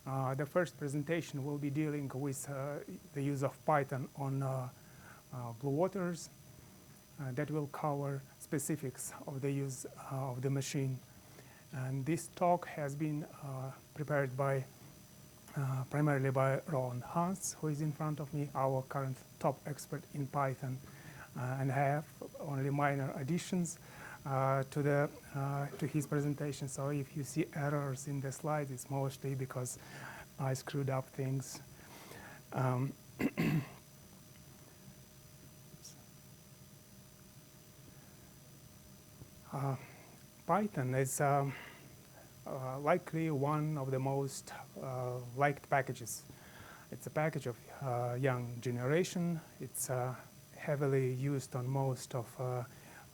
The first presentation will be dealing with the use of Python on blue waters. That will cover specifics of the use of the machine. And this talk has been prepared by primarily by Ron Hans, who is in front of me, our current top expert in Python. And I have only minor additions to his presentation. So if you see errors in the slides, it's mostly because I screwed up things. Python is likely one of the most liked packages. It's a package of young generation. It's heavily used on most of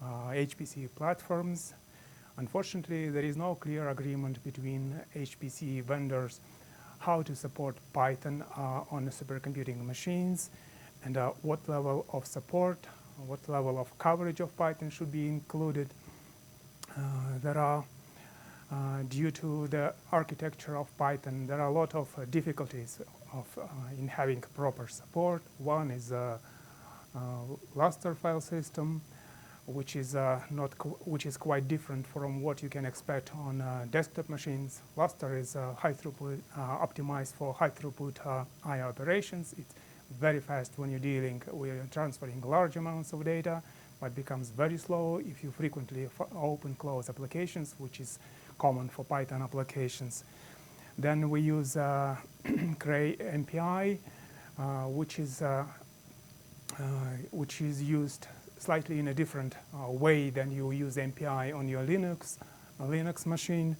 HPC platforms. Unfortunately, there is no clear agreement between HPC vendors how to support Python on supercomputing machines, and what level of support, what level of coverage of Python should be included. There are, due to the architecture of Python, there are a lot of difficulties in having proper support. One is raster file system, which is quite different from what you can expect on desktop machines. Raster is high throughput, optimized for high throughput I/O operations. It's very fast when you're dealing with transferring large amounts of data, but becomes very slow if you frequently open close applications, which is common for Python applications. Then we use Cray MPI, which is used slightly in a different way than you use MPI on your Linux machine.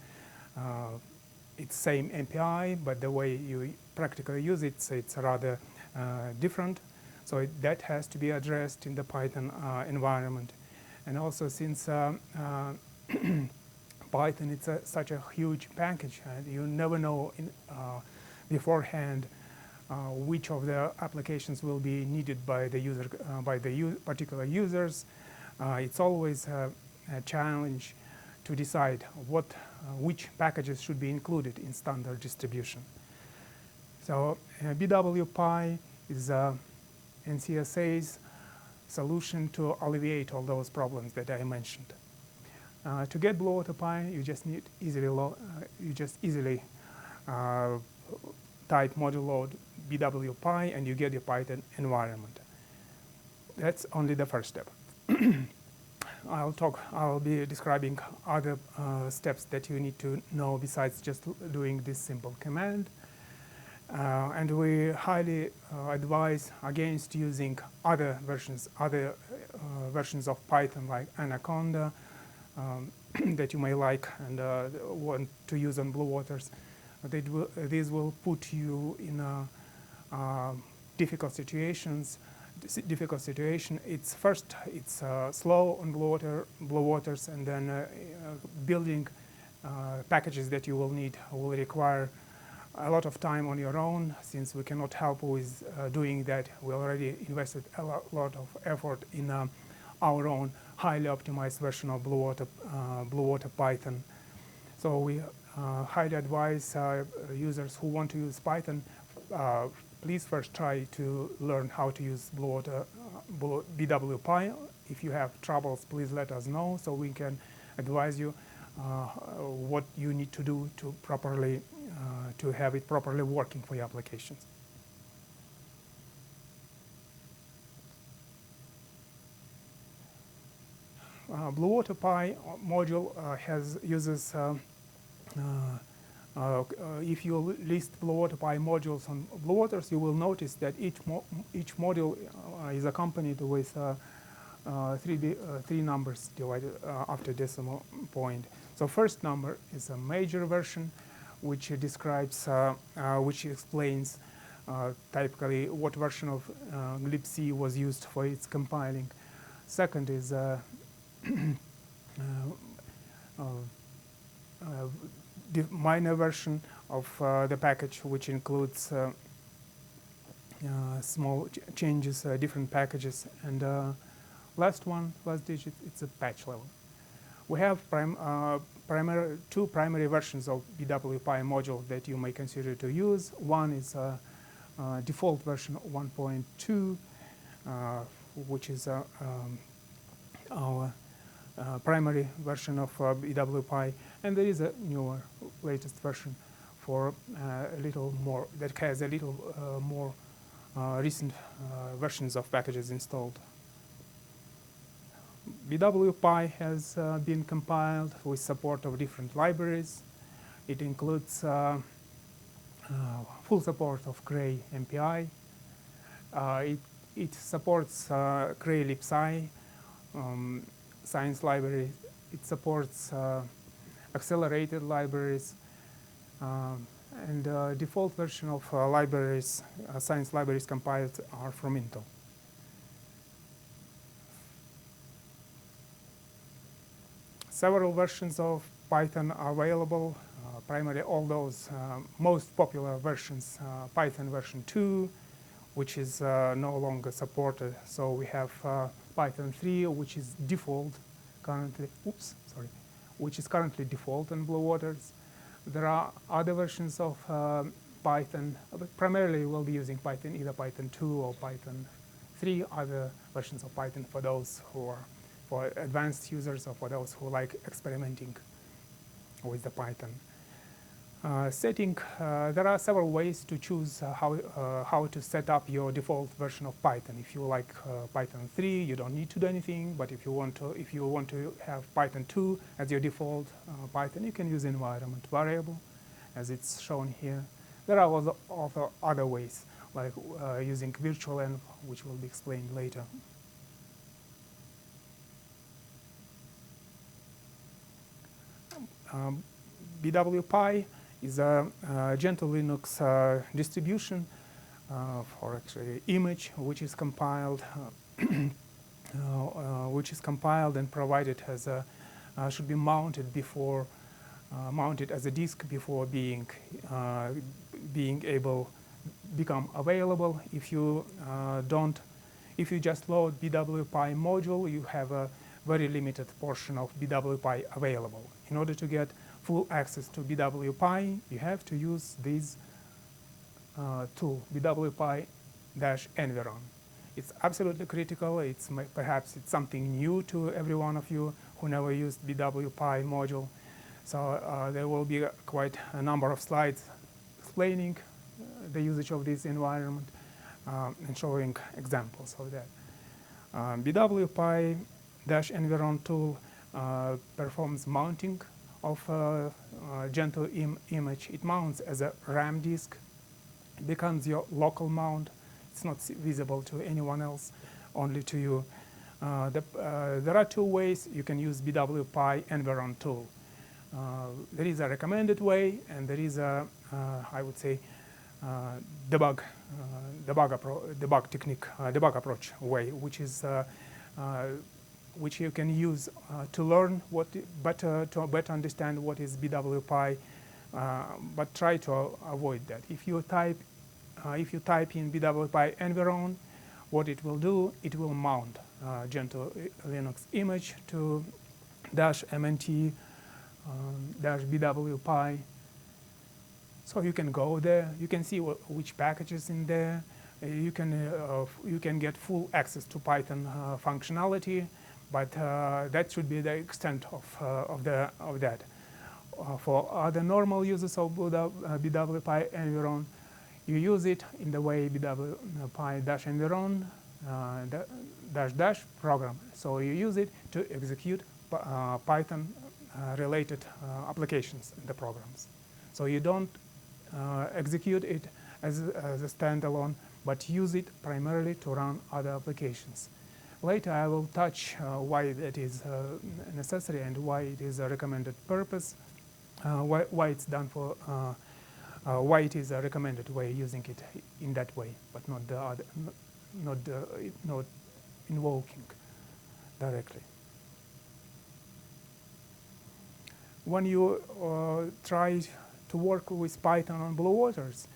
It's same MPI, but the way you practically use it, it's rather different. So that has to be addressed in the Python environment. And also, since Python is such a huge package, and you never know beforehand which of the applications will be needed by the user, particular users. It's always a challenge to decide which packages should be included in standard distribution. So BWPy is NCSA's solution to alleviate all those problems that I mentioned. To get BlueWaterPy, you just easily type module load BWPy, and you get your Python environment. That's only the first step. I'll be describing other steps that you need to know besides just doing this simple command. And we highly advise against using other versions of Python like Anaconda that you may like and want to use on blue waters. These will put you in difficult situation. It's slow on blue waters, and then building packages that you will need will require a lot of time on your own. Since we cannot help with doing that, we already invested a lot of effort in our own highly optimized version of BlueWater Python. So we highly advise users who want to use Python, please first try to learn how to use BWPy. If you have troubles, please let us know so we can advise you what you need to do to have it properly working for your applications. BlueWaterPy module uses if you list BlueWaterPy modules on Blue Waters, you will notice that each module is accompanied with three numbers divided after decimal point. So first number is a major version, which describes, which explains typically what version of glibc was used for its compiling. Second is minor version of the package, which includes small changes, different packages, and last digit, it's a patch level. We have two primary versions of BWPy module that you may consider to use. One is default version 1.2, which is our primary version of BWPy, and there is a newer, latest version for a little more, that has a little more recent versions of packages installed. BWPy has been compiled with support of different libraries. It includes full support of Cray MPI. It supports Cray libsci science library. It supports accelerated libraries, and default version of libraries, science libraries compiled are from Intel. Several versions of Python are available. Primarily all those most popular versions, Python version 2, which is no longer supported. So we have Python 3, which is default currently. Which is currently default in Blue Waters. There are other versions of Python, but primarily we'll be using Python, either Python 2 or Python 3. Other versions of Python for those who are for advanced users or for those who like experimenting with the Python. Setting, there are several ways to choose how to set up your default version of Python. If you like Python 3, you don't need to do anything. But if you want to have Python 2 as your default Python, you can use environment variable, as it's shown here. There are also other ways, like using virtualenv, which will be explained later. BWPy is a Gentoo Linux distribution for actually image, which is compiled, and provided as a should be mounted before mounted as a disk before become available. If you if you just load BWPy module, you have a very limited portion of BWPy available. In order to get full access to BWPy, you have to use this tool, BWPy-environ. It's absolutely critical. Perhaps it's something new to every one of you who never used BWPy module. So there will be quite a number of slides explaining the usage of this environment and showing examples of that. BWPy-environ tool performs mounting of Gentoo image. It mounts as a RAM disk. It becomes your local mount. It's not visible to anyone else, only to you. There are two ways you can use BWPy-environ tool. There is a recommended way, and there is a, I would say, debug approach way, which is which you can use to learn to better understand what is BWPy, but try to avoid that. If you type in BWPy-environ, what it will do, it will mount Gentoo Linux image to -mnt -bwpy. So you can go there. You can see which packages in there. You can get full access to Python functionality. But that should be the extent of that. For other normal users of BWPy-environ, you use it in the way BWPy-environ program. So you use it to execute Python-related applications in the programs. So you don't execute it as a standalone, but use it primarily to run other applications. Later, I will touch why that is necessary and why it is a recommended purpose, why it's done for, why it is a recommended way using it in that way, but not the other, not invoking directly. When you try to work with Python on Blue Waters,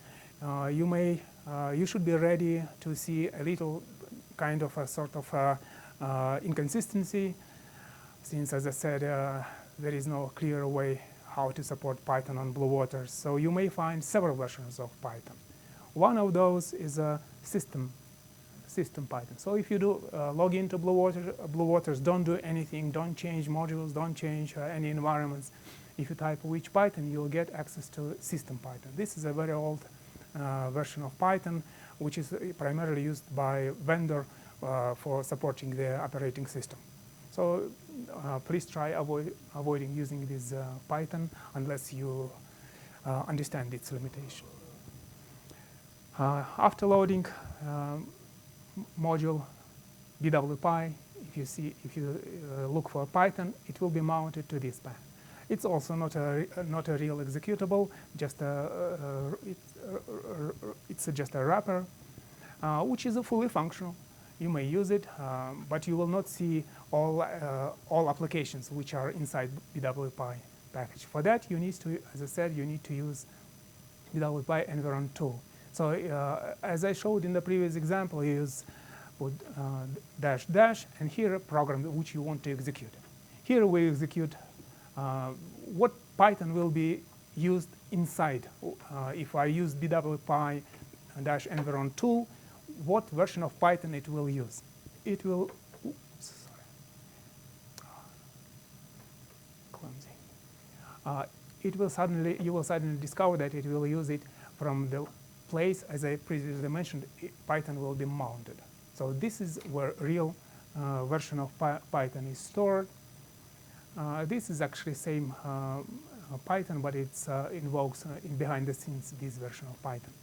you should be ready to see a little kind of a sort of inconsistency. since, as I said, there is no clear way how to support Python on Blue Waters. So you may find several versions of Python. One of those is a system Python. So if you do log into Blue Waters, don't do anything, don't change modules, don't change any environments. If you type which Python, you'll get access to system Python. This is a very old version of Python, which is primarily used by vendor for supporting the operating system. So please try avoiding using this Python unless you understand its limitation. After loading module bwpy, if you look for Python, it will be mounted to this path. It's also not a real executable, it's just a wrapper, which is fully functional. You may use it, but you will not see all applications which are inside bwpy package. For that, you need to, as I said, you need to use bwpy environment tool. So as I showed in the previous example, you use put -- and here a program which you want to execute. Here we execute what Python will be used inside. If I use bwpy -environment tool, what version of Python it will use? It will, you will suddenly discover that it will use it from the place, as I previously mentioned, Python will be mounted. So this is where real version of Python is stored. This is actually same Python, but it invokes behind the scenes this version of Python.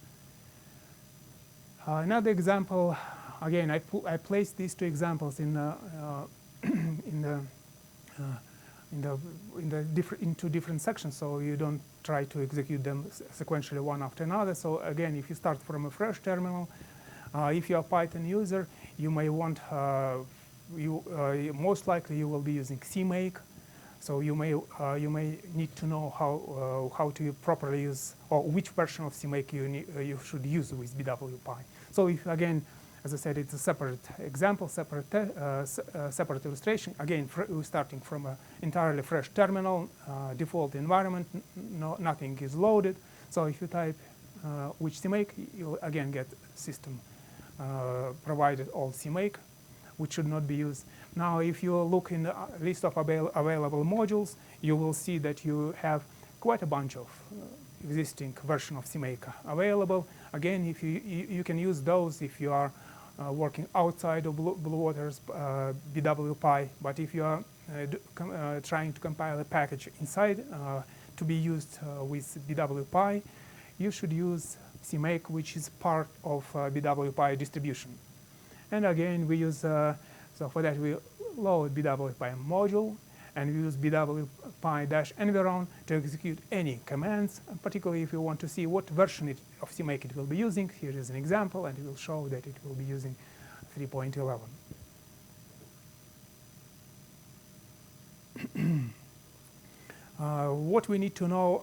Another example, again, I placed these two examples into different sections, so you don't try to execute them sequentially one after another. So again, if you start from a fresh terminal, if you're a Python user, you may want, most likely you will be using CMake. So you may need to know how to properly use, or which version of CMake you should use with bwpy. So if, again, as I said, it's a separate example, separate illustration. Again, we're starting from an entirely fresh terminal, default environment, nothing is loaded. So if you type which CMake, you'll again get system provided all CMake, which should not be used. Now, if you look in the list of available modules, you will see that you have quite a bunch of existing version of CMake available. Again, if you can use those if you are working outside of Blue Waters bwpy, but if you are trying to compile a package inside to be used with bwpy, you should use CMake, which is part of bwpy distribution. And again, we use, so for that we load bwpy module, and we use bwpy-environ to execute any commands, particularly if you want to see what version of CMake it will be using. Here is an example, and it will show that it will be using 3.11. What we need to know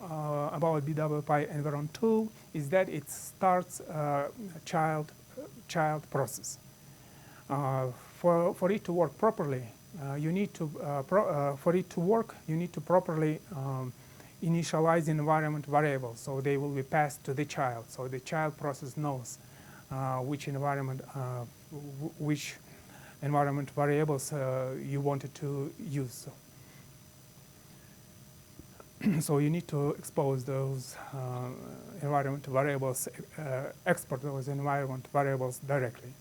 about bwpy-environ tool is that it starts child process. For it to work properly, you need to properly initialize environment variables, so they will be passed to the child. So the child process knows which environment variables you wanted to use. So you need to expose those environment variables, export those environment variables directly.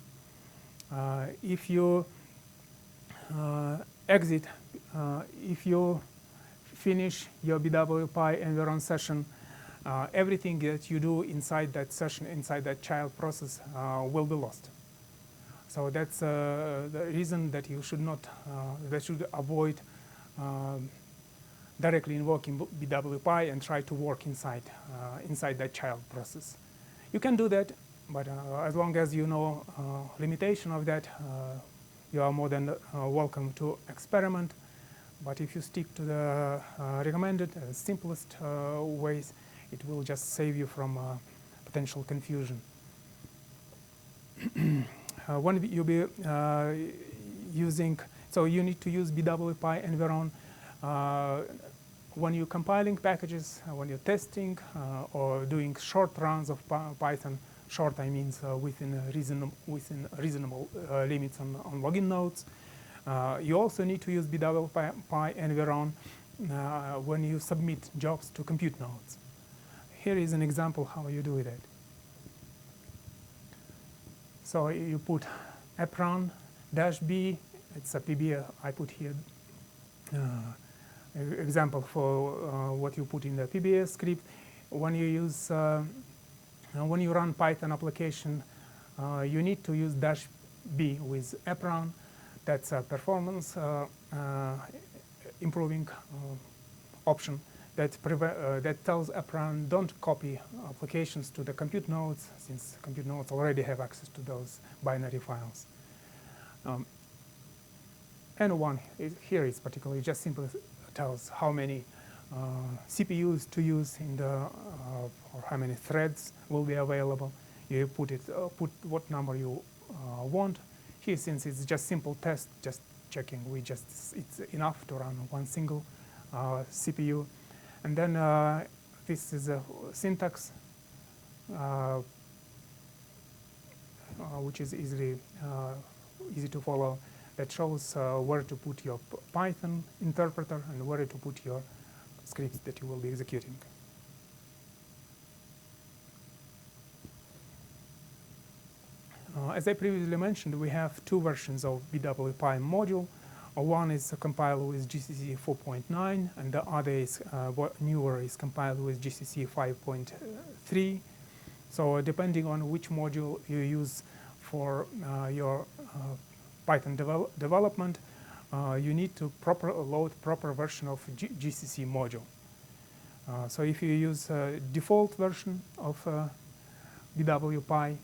If you if you finish your bwpy-environ session, everything that you do inside that session, inside that child process, will be lost. So that's the reason that you should not, should avoid directly invoking bwpy and try to work inside that child process. You can do that, but as long as you know limitation of that, you are more than welcome to experiment. But if you stick to the recommended, simplest ways, it will just save you from potential confusion. When you'll be using So you need to use BWPy environment when you're compiling packages, when you're testing or doing short runs of Python. Short, I mean within reasonable limits on login nodes. You also need to use BWPy environment when you submit jobs to compute nodes. Here is an example how you do that. So you put appron -b. It's a PB. I put here example for what you put in the PBS script. When you use when you run Python application, you need to use -b with appron. That's a performance improving option that tells appron don't copy applications to the compute nodes, since compute nodes already have access to those binary files. And one here is particularly just simply tells how many CPUs to use in the or how many threads will be available. You put what number you want. Here, since it's just simple test, just checking, it's enough to run one single CPU. And then this is a syntax which is easy to follow, that shows where to put your Python interpreter and where to put your scripts that you will be executing. As I previously mentioned, we have two versions of BWPy module. One is compiled with GCC 4.9, and the other is newer, is compiled with GCC 5.3. So depending on which module you use for your Python development, you need to load proper version of GCC module. So if you use a default version of BWPy,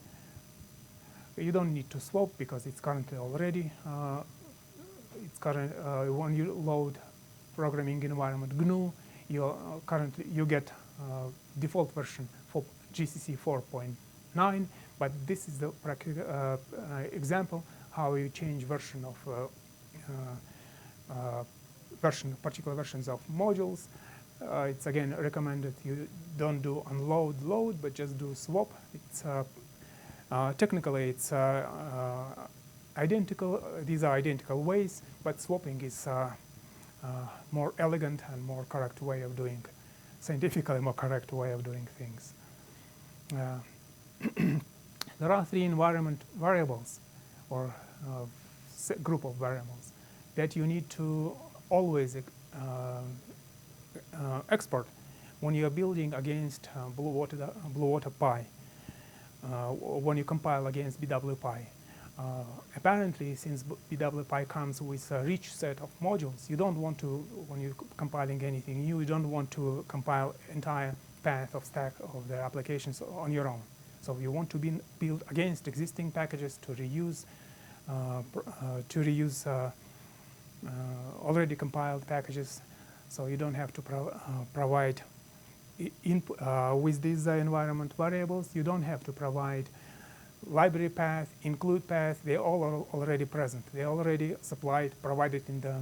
you don't need to swap because it's currently already when you load programming environment GNU, you get default version for GCC 4.9, but this is the example how you change version of particular versions of modules. It's again recommended you don't do unload load, but just do swap. It's technically it's identical. These are identical ways, but swapping is more elegant and more correct way of doing, scientifically more correct way of doing things. There are three environment variables, or group of variables, that you need to always export when you are building against Blue Water Pi, when you compile against BWPy. Apparently, since BWPy comes with a rich set of modules, you don't want to, when you're compiling anything new, you don't want to compile entire path of stack of the applications on your own. So you want to build against existing packages to reuse already compiled packages. So you don't have to provide with these environment variables. You don't have to provide library path, include path. They all are already present. They already provided in the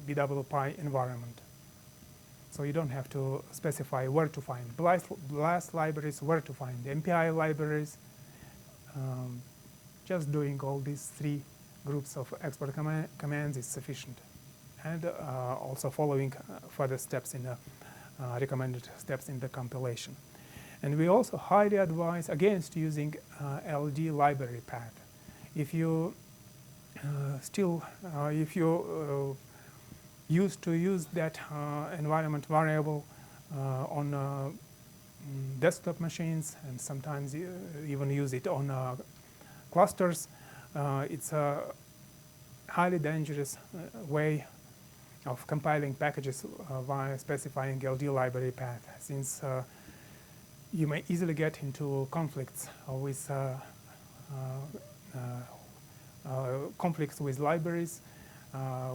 BWPy environment. So you don't have to specify where to find BLAST libraries, where to find the MPI libraries. Just doing all these three groups of export commands is sufficient. And also following further steps in the recommended steps in the compilation. And we also highly advise against using LD library path. If you used to use that environment variable on desktop machines, and sometimes you even use it on clusters, it's a highly dangerous way of compiling packages via specifying LD library path, since you may easily get into conflicts with libraries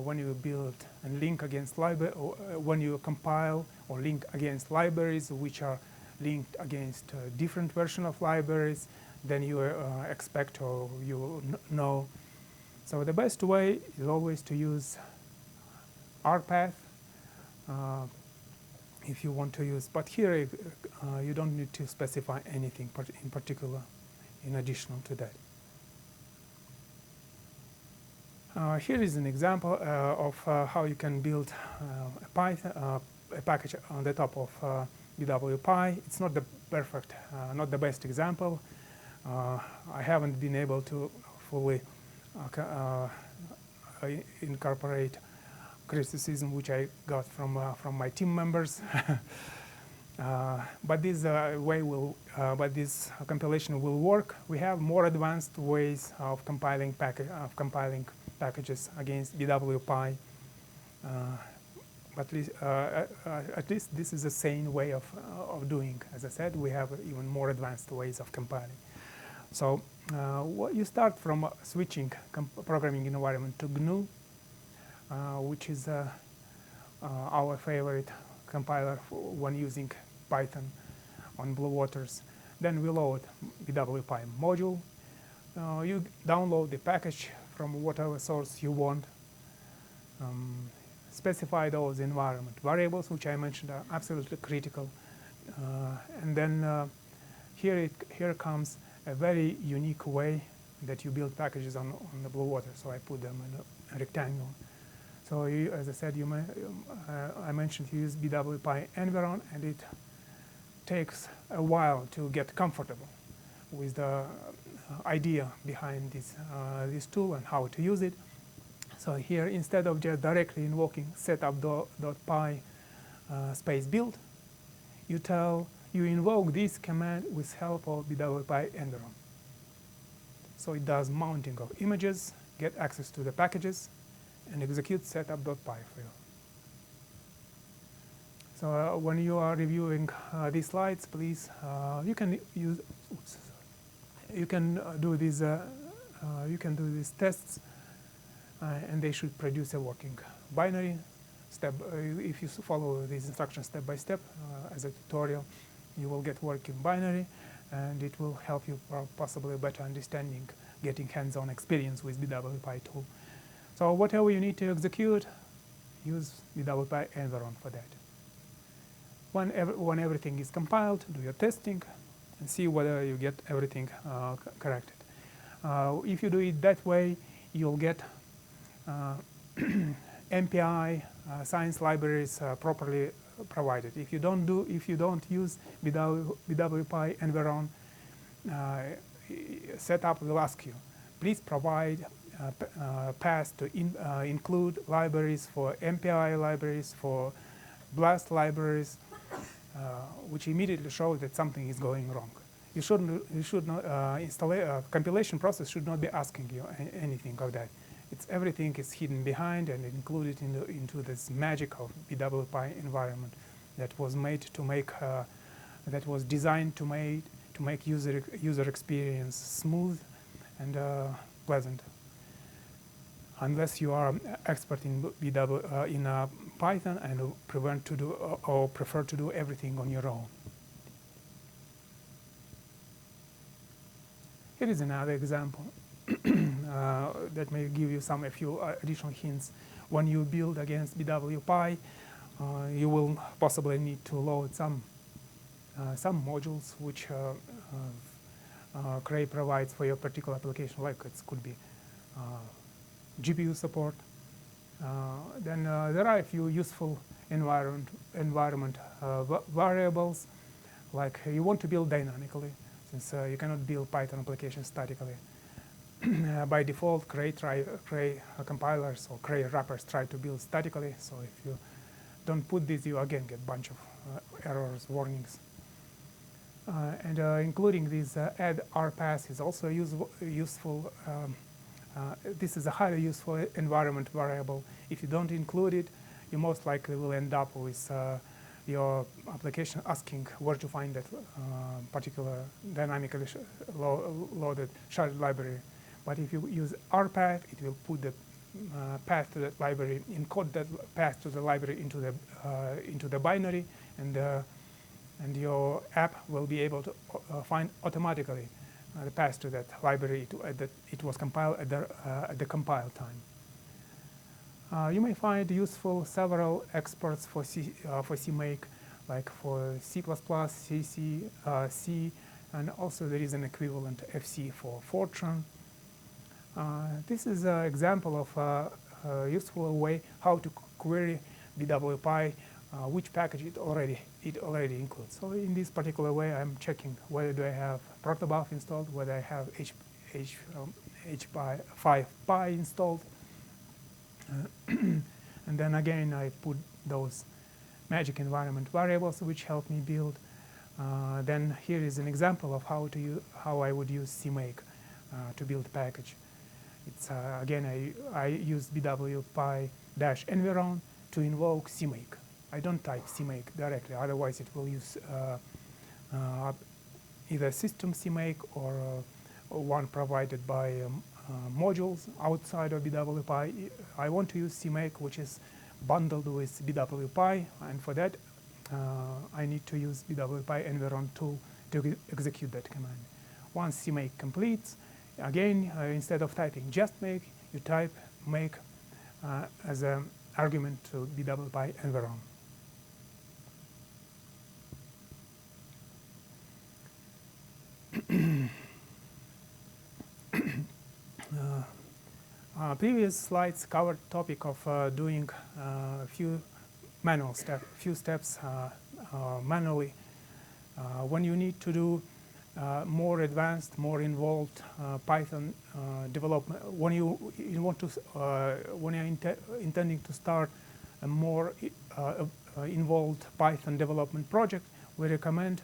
when you build and link against when you compile or link against libraries which are linked against different version of libraries. Then you expect, or you know, So the best way is always to use RPath if you want to use, but here you don't need to specify anything in particular in addition to that. Here is an example of how you can build a package on the top of BWPy. It's not the perfect, not the best example. I haven't been able to fully incorporate criticism which I got from my team members. But this but this compilation will work. We have more advanced ways of compiling packages against BWPy. But at least this is the same way of doing. As I said, we have even more advanced ways of compiling. So you start from switching programming environment to GNU, which is our favorite compiler when using Python on Blue Waters. Then we load BWPy module. You download the package from whatever source you want. Specify those environment variables, which I mentioned are absolutely critical. And then here comes a very unique way that you build packages on the Blue Water. So I put them in a rectangle. So as I said, I mentioned you use BWPy environ, and it takes a while to get comfortable with the idea behind this tool and how to use it. So here, instead of just directly invoking setup.py space build, you invoke this command with help of BWPy environ. So it does mounting of images, get access to the packages, and execute setup.py for you. So when you are reviewing these slides, please you can do these tests, and they should produce a working binary. If you follow these instructions step by step as a tutorial, you will get working binary, and it will help you possibly better understanding, getting hands-on experience with BWPy tool. So whatever you need to execute, use BWPy environ for that. When everything is compiled, do your testing and see whether you get everything corrected. If you do it that way, you'll get MPI science libraries properly provided. If you don't use BWPy environ, setup will ask you, please provide paths to include libraries for MPI libraries, for BLAST libraries, which immediately shows that something is going wrong. You should not compilation process should not be asking you anything of that. Everything is hidden behind and included into this magic of BWPy environment that was designed to make user experience smooth and pleasant. Unless you are an expert in Python and prefer to do everything on your own. Here is another example that may give you a few additional hints. When you build against BWPy, you will possibly need to load some modules which Cray provides for your particular application, like it could be GPU support. Then there are a few useful environment variables, like you want to build dynamically, since you cannot build Python applications statically. By default, Cray compilers or Cray wrappers try to build statically. So if you don't put this, you again get a bunch of errors, warnings. And including this add RPath is also useful. This is a highly useful environment variable. If you don't include it, you most likely will end up with your application asking where to find that particular dynamically loaded sharded library. But if you use RPath, it will put the path to that library, encode that path to the library into the binary, and your app will be able to find automatically the path to that library that it was compiled at the compile time. You may find useful several exports for CMake, like for C++, CC, C, and also there is an equivalent FC for Fortran. This is an example of a useful way how to query BWPy, which package it already includes. So in this particular way, I'm checking whether do I have protobuf installed, whether I have H5Py installed, and then again I put those magic environment variables which help me build. Then here is an example of how I would use CMake to build a package. It's again I use bwpy-environ to invoke CMake. I don't type CMake directly, otherwise it will use either system CMake or one provided by modules outside of BWPy. I want to use CMake, which is bundled with BWPy, and for that I need to use bwpy-environ tool to execute that command. Once CMake completes, again instead of typing just make, you type make as an argument to bwpy-environ. Previous slides covered topic of doing a few steps manually. When you need to do more advanced, more involved Python development, when you're intending to start a more involved Python development project, we recommend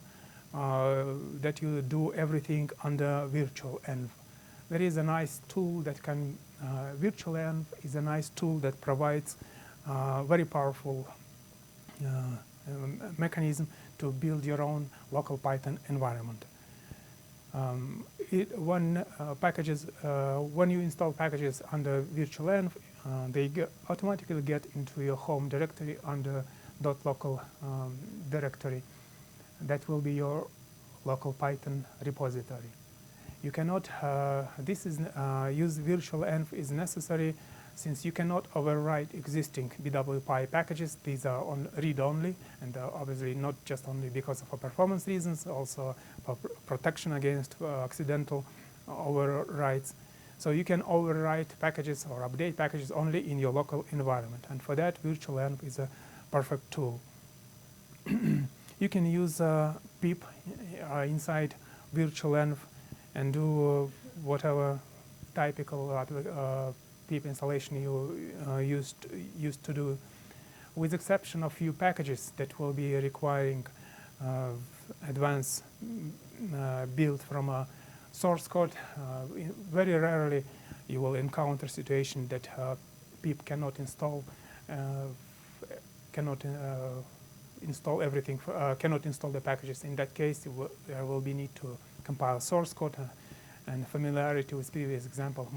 that you do everything under virtualenv. There is a nice tool that can, virtualenv is a nice tool that provides very powerful mechanism to build your own local Python environment. When you install packages under virtualenv, they automatically get into your home directory under .local directory. That will be your local Python repository. You cannot, use virtualenv is necessary since you cannot overwrite existing BWPy packages. These are on read-only, and obviously not just only because of performance reasons, also for protection against accidental overwrites. So you can overwrite packages or update packages only in your local environment, and for that virtualenv is a perfect tool. You can use pip inside virtualenv and do whatever typical pip installation you used to do, with exception of few packages that will be requiring advanced build from a source code. Very rarely you will encounter situation that pip cannot install install everything, cannot install the packages. In that case, there will be need to compile source code, and familiarity with previous examples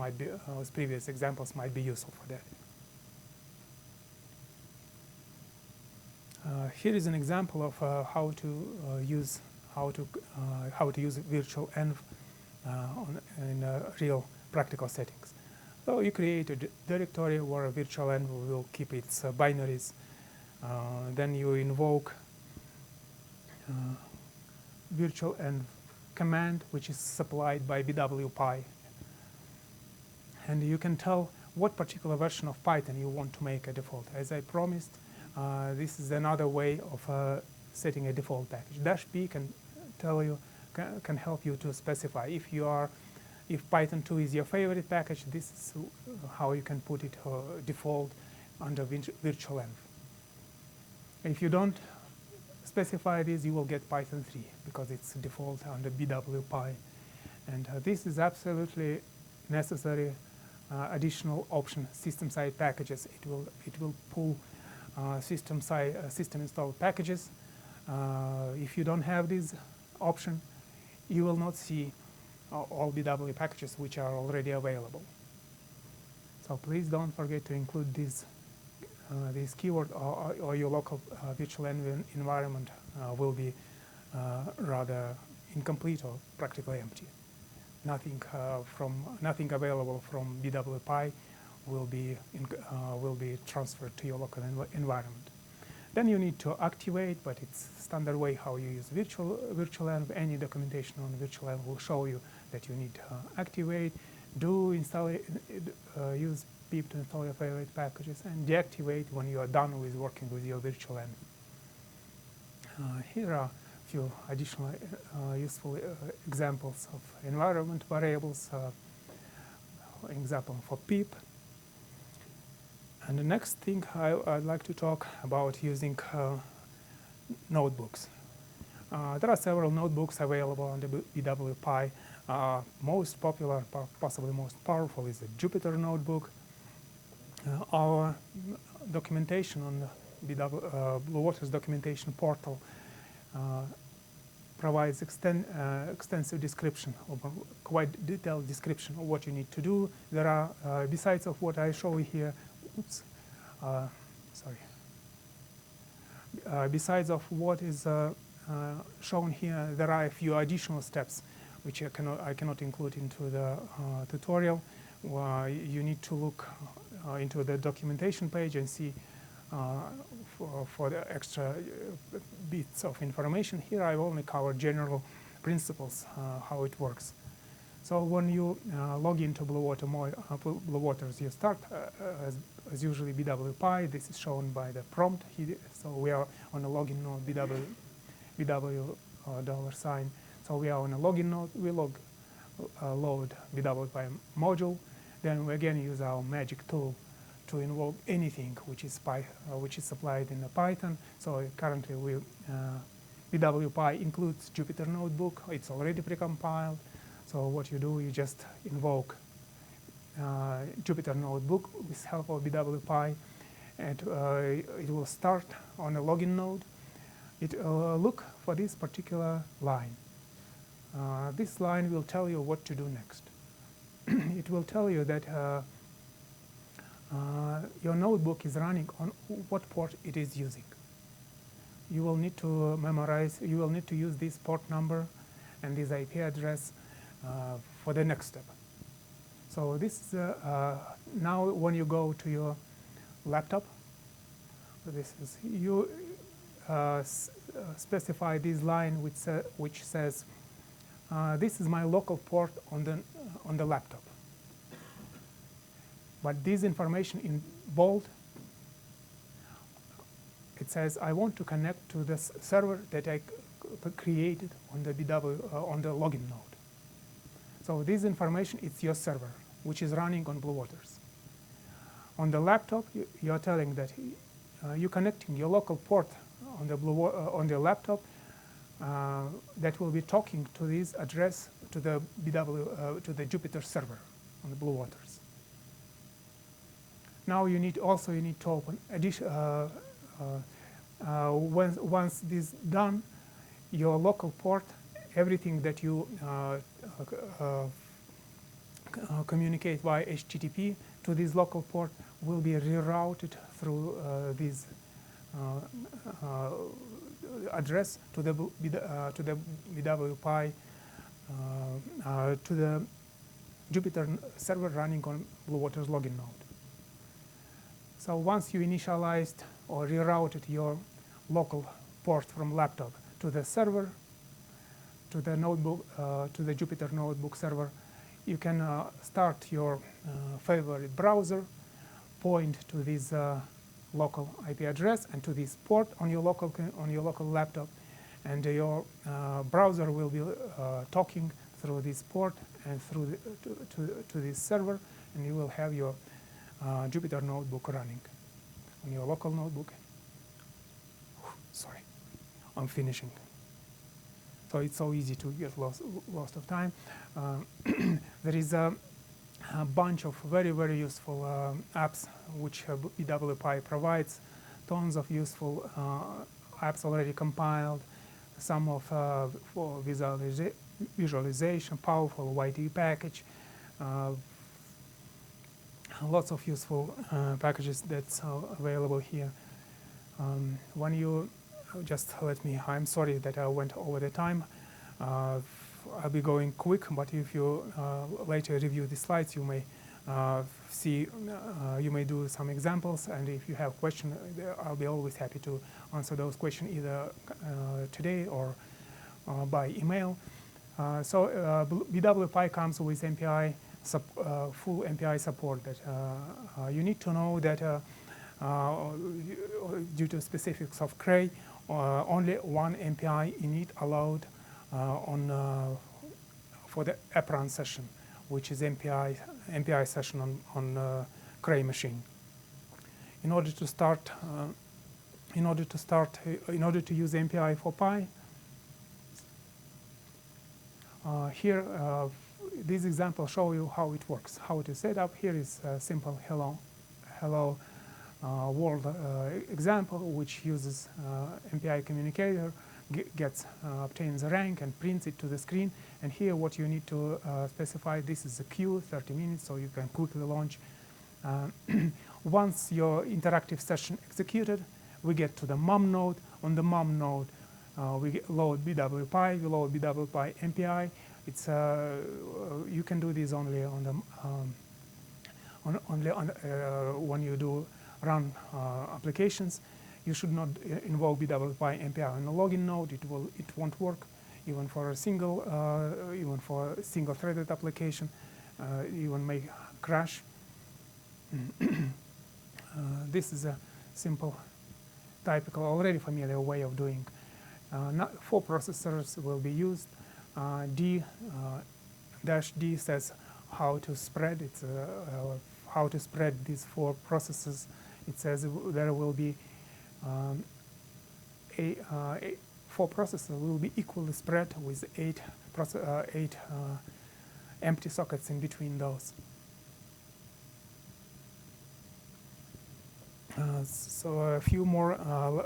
might be useful for that. Here is an example of how to use virtualenv in real practical settings. So you create a directory where virtualenv will keep its binaries. Then you invoke virtualenv command, which is supplied by bwpy, and you can tell what particular version of Python you want to make a default. As I promised, this is another way of setting a default package. -p can help you to specify if Python 2 is your favorite package. This is how you can put it default under virtualenv. If you don't specify this, you will get Python 3 because it's default under bwpy, and this is absolutely necessary additional option, system side packages. It will pull system installed packages. If you don't have this option, you will not see all BW packages which are already available. So please don't forget to include this keyword, or your local virtualenv environment will be rather incomplete or practically empty. nothing available from BWPy will be transferred to your local environment. Then you need to activate, but it's standard way how you use virtualenv. Any documentation on virtualenv will show you that you need to activate, use pip to install your favorite packages, and deactivate when you are done with working with your virtualenv. Here are a few additional useful examples of environment variables. Example for pip. And the next thing I'd like to talk about using notebooks. There are several notebooks available on the BWPy. Most popular, possibly most powerful, is the Jupyter notebook. Our documentation on the Blue Waters documentation portal provides extensive description, quite detailed description of what you need to do. There are, besides of what I show here, besides of what is shown here, there are a few additional steps which I cannot include into the tutorial. You need to look into the documentation page and see for the extra bits of information. Here I only cover general principles, how it works. So when you log into Blue Waters, you start as usually BWPy. This is shown by the prompt here. So we are on a login node, BW $sign. So we are on a login node. We load BWPy module. Then we again use our magic tool to invoke anything which is supplied in the Python. So currently BWPy includes Jupyter Notebook. It's already precompiled. So what you do, you just invoke Jupyter Notebook with help of BWPy, and it will start on a login node. It look for this particular line. This line will tell you what to do next. It will tell you that your notebook is running on what port it is using. You will need to memorize, you will need to use this port number and this IP address for the next step. So this is now when you go to your laptop, this is you specify this line which says this is my local port on the laptop. But this information in bold, it says I want to connect to the server that I created on the on the login node. So this information, it's your server, which is running on Blue Waters. On the laptop, you're telling that you're connecting your local port on the on the laptop that will be talking to this address to the to the Jupyter server on the Blue Waters. Now you need to open once this is done, your local port, everything that you communicate via HTTP to this local port will be rerouted through this address to the BWPy to the Jupyter server running on Blue Waters login node. So once you initialized or rerouted your local port from laptop to the server, to the notebook, to the Jupyter Notebook server, you can start your favorite browser, point to this local IP address and to this port on your local laptop, and your browser will be talking through this port and through to this server, and you will have your Jupyter Notebook running on your local notebook. Sorry, I'm finishing. So it's so easy to get lost of time. There is a bunch of very, very useful apps which BWPy provides. Tons of useful apps already compiled. Some of for visualization, powerful YT package. Lots of useful packages that's available here. When you just let me, I'm sorry that I went over the time. I'll be going quick, but if you later review the slides, you may see, you may do some examples, and if you have questions, I'll be always happy to answer those questions either today or by email. So BWPy comes with MPI, full MPI support. That you need to know that due to specifics of Cray, only one MPI init allowed for the app run session, which is MPI session on Cray machine. In order to use MPI for Pi, here these examples show you how it works, how it is set up. Here is a simple hello world example, which uses MPI communicator, obtains a rank and prints it to the screen. And here what you need to specify, this is a queue, 30 minutes, so you can quickly launch. Once your interactive session executed, we get to the mom node. On the mom node, we load BWPy, we load BWPy MPI. It's you can do this only on the when you do run applications. You should not invoke BWPy MPI on the login node. It won't work, even for a single-threaded application. Even may crash. This is a simple, typical, already familiar way of doing. 4 processors will be used. D says how to spread. It's how to spread these 4 processes. It says there will be 4 processors will be equally spread with 8 empty sockets in between those. So a few more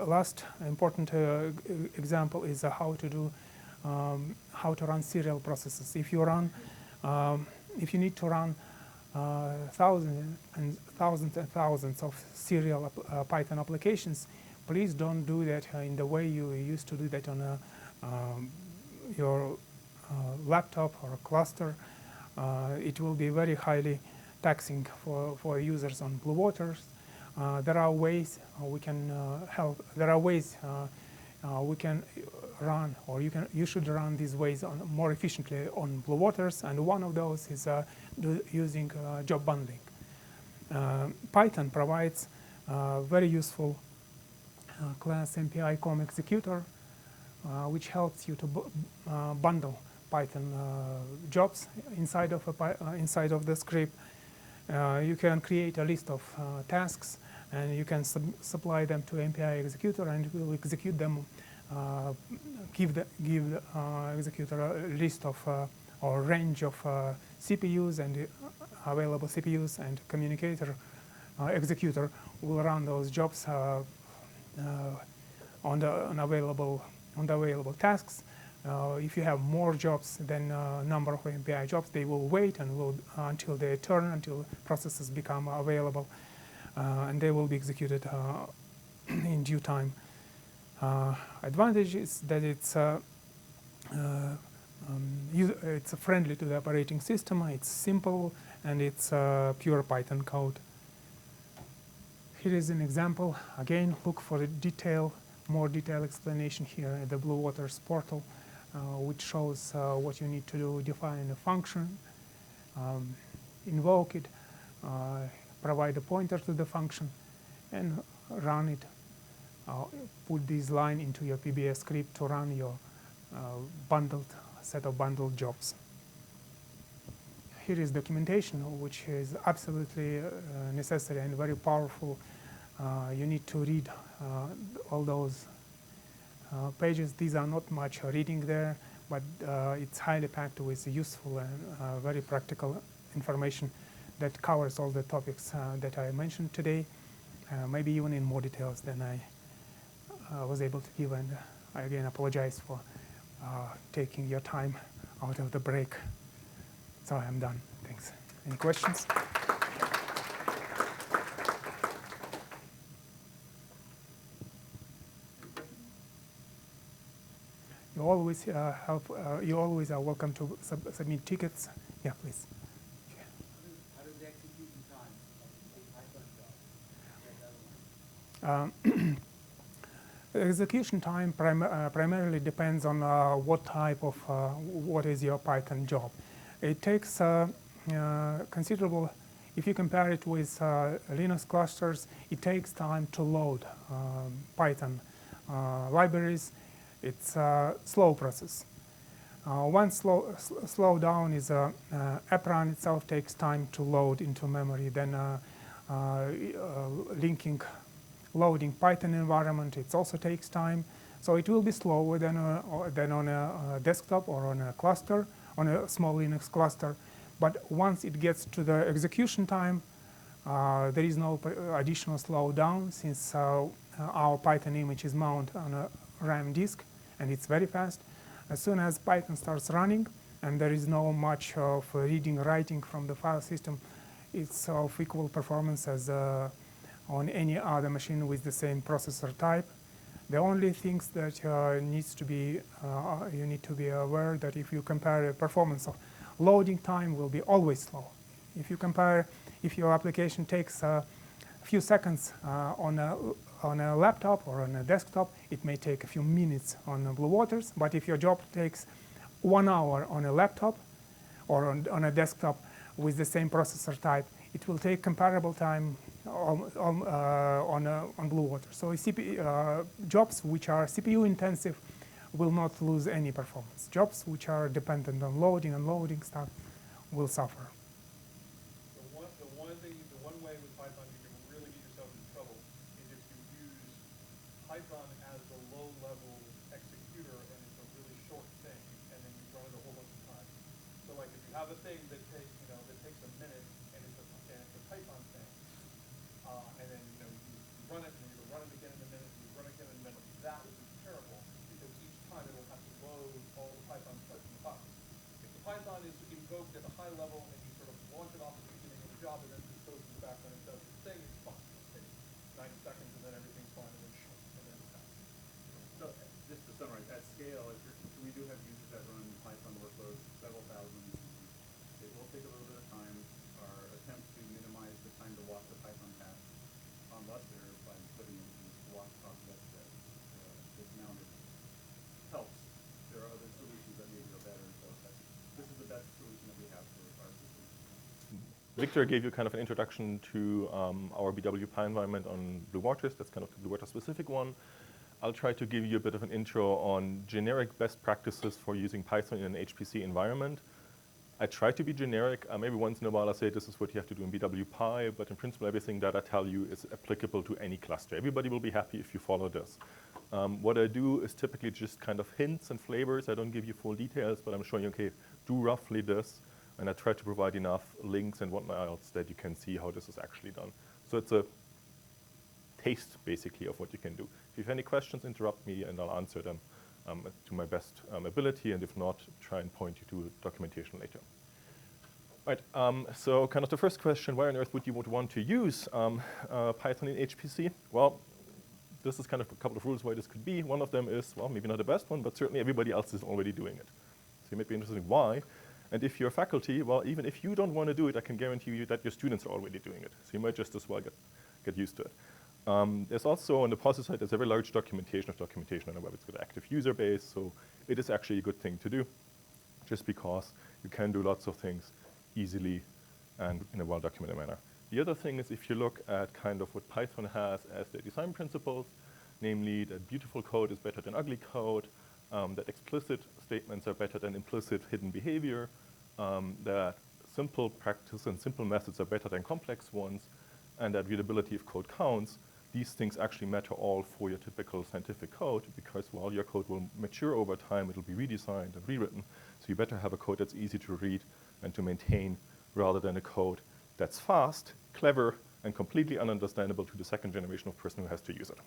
last important example is how to do how to run serial processes. If you run, if you need to run thousands and thousands of serial Python applications, please don't do that in the way you used to do that on your laptop or a cluster. It will be very highly taxing for users on Blue Waters. There are ways we can help. There are ways we can run, or you should run these ways more efficiently on Blue Waters, and one of those is using job bundling. Python provides very useful class MPI com executor, which helps you to bundle Python jobs inside of the script. You can create a list of tasks, and you can supply them to MPI executor, and it will execute them. Give the executor a list of or range of CPUs and available CPUs, and communicator executor will run those jobs on the available tasks. If you have more jobs than number of MPI jobs, they will wait and will until they turn, until processes become available, and they will be executed in due time. Advantage is that it's friendly to the operating system. It's simple, and it's pure Python code. Here is an example. Again, look for the more detailed explanation here at the Blue Waters portal, which shows what you need to do: define a function, invoke it, provide a pointer to the function, and run it. Put this line into your PBS script to run your set of bundled jobs. Here is documentation, which is absolutely necessary and very powerful. You need to read all those pages. These are not much reading there, but it's highly packed with useful and very practical information that covers all the topics that I mentioned today, maybe even in more details than I was able to give. And I again apologize for taking your time out of the break. So I am done. Thanks. Any questions? You always you always are welcome to submit tickets. Yeah, please. How does the execution time of a Python job? The execution time primarily depends on what type of, what is your Python job. It takes considerable, if you compare it with Linux clusters, it takes time to load Python libraries. It's a slow process. One slowdown is AppRun itself takes time to load into memory. Then loading Python environment, it also takes time. So it will be slower than on a desktop or on a cluster, on a small Linux cluster. But once it gets to the execution time, there is no additional slowdown, since our Python image is mounted on a RAM disk, and it's very fast. As soon as Python starts running, and there is no much of reading, writing from the file system, it's of equal performance as on any other machine with the same processor type. The only things that needs to be you need to be aware that if you compare the performance of loading time will be always slow. If you compare, if your application takes a few seconds on a laptop or on a desktop, it may take a few minutes on Blue Waters. But if your job takes 1 hour on a laptop or on a desktop with the same processor type, it will take comparable time on Blue Water. So jobs which are CPU intensive will not lose any performance. Jobs which are dependent on loading and unloading stuff will suffer. The one way with Python you can really get yourself in trouble is if you use Python as the low-level executor and it's a really short thing, and then you run it a whole bunch of times. So like if you have a thing that takes a minute and it's a Python thing, and then you run it and then you run it again in a minute and you run it again in a minute, that would be terrible because each time it will have to load all the Python stuff in the box. If the Python is invoked at a high level and you sort of launch it off at the beginning of the job and then just goes in the background and does its thing, it's fine. It takes 90 seconds and then everything's fine and then short and then it's fast. So just to summarize, at scale, we do have users that run Python workloads, several thousand. It will take a little bit of time. Our attempt to minimize the time to walk the Python path on Lustre by putting in these walk process that is mounted helps. There are other solutions that maybe are better, so this is the best solution that we have for our system. Victor gave you kind of an introduction to our BWPy environment on Blue Waters. That's kind of the Blue Water specific one. I'll try to give you a bit of an intro on generic best practices for using Python in an HPC environment. I try to be generic. Maybe once in a while I say this is what you have to do in BWPy, but in principle everything that I tell you is applicable to any cluster. Everybody will be happy if you follow this. What I do is typically just kind of hints and flavors. I don't give you full details, but I'm showing you, okay, do roughly this, and I try to provide enough links and whatnot else that you can see how this is actually done. So it's a taste, basically, of what you can do. If you have any questions, interrupt me and I'll answer them to my best ability, and if not, try and point you to documentation later. Right, so kind of the first question, why on earth would you want to use Python in HPC? Well, this is kind of a couple of rules why this could be. One of them is, well, maybe not the best one, but certainly everybody else is already doing it. So you might be interested in why. And if you're faculty, well, even if you don't want to do it, I can guarantee you that your students are already doing it. So you might just as well get used to it. There's also, on the positive side, there's a very large documentation on the web. It's got an active user base, so it is actually a good thing to do, just because you can do lots of things easily and in a well-documented manner. The other thing is if you look at kind of what Python has as their design principles, namely that beautiful code is better than ugly code, that explicit statements are better than implicit hidden behavior, that simple practice and simple methods are better than complex ones, and that readability of code counts. These things actually matter all for your typical scientific code because while your code will mature over time, it'll be redesigned and rewritten. So you better have a code that's easy to read and to maintain rather than a code that's fast, clever, and completely ununderstandable to the second generation of person who has to use it.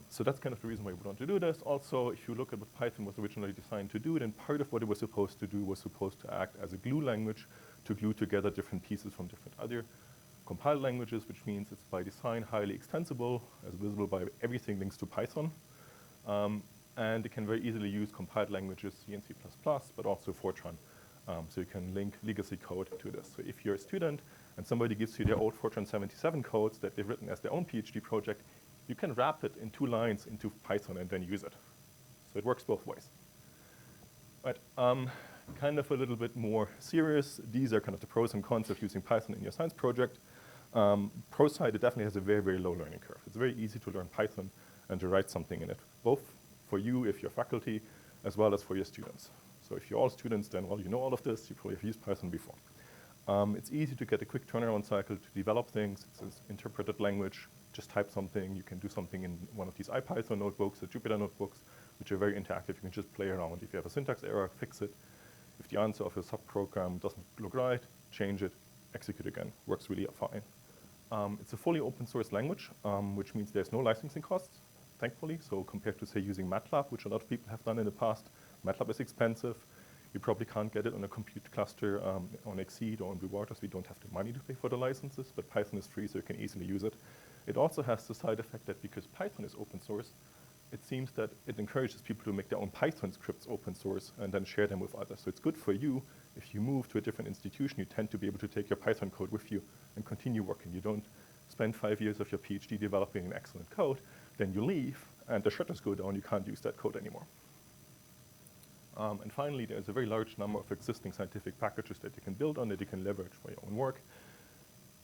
So that's kind of the reason why we want to do this. Also, if you look at what Python was originally designed to do, then part of what it was supposed to do was supposed to act as a glue language to glue together different pieces from different other compiled languages, which means it's by design highly extensible, as visible by everything links to Python. And it can very easily use compiled languages, C and C++, but also Fortran. So you can link legacy code to this. So if you're a student and somebody gives you their old Fortran 77 codes that they've written as their own PhD project, you can wrap it in 2 lines into Python and then use it. So it works both ways. Right, kind of a little bit more serious. These are kind of the pros and cons of using Python in your science project. Pro side, it definitely has a very, very low learning curve. It's very easy to learn Python and to write something in it, both for you if you're faculty, as well as for your students. So if you're all students, then, well, you know all of this. You probably have used Python before. It's easy to get a quick turnaround cycle to develop things. It's an interpreted language. Just type something. You can do something in one of these IPython notebooks or Jupyter notebooks, which are very interactive. You can just play around. If you have a syntax error, fix it. If the answer of your subprogram doesn't look right, change it, execute again. Works really fine. It's a fully open source language, which means there's no licensing costs, thankfully. So compared to, say, using MATLAB, which a lot of people have done in the past, MATLAB is expensive. You probably can't get it on a compute cluster on Exceed or on Blue Waters. We don't have the money to pay for the licenses, but Python is free, so you can easily use it. It also has the side effect that because Python is open source, it seems that it encourages people to make their own Python scripts open source and then share them with others. So it's good for you. If you move to a different institution, you tend to be able to take your Python code with you and continue working. You don't spend 5 years of your PhD developing an excellent code, then you leave, and the shutters go down, you can't use that code anymore. And finally, there's a very large number of existing scientific packages that you can build on that you can leverage for your own work.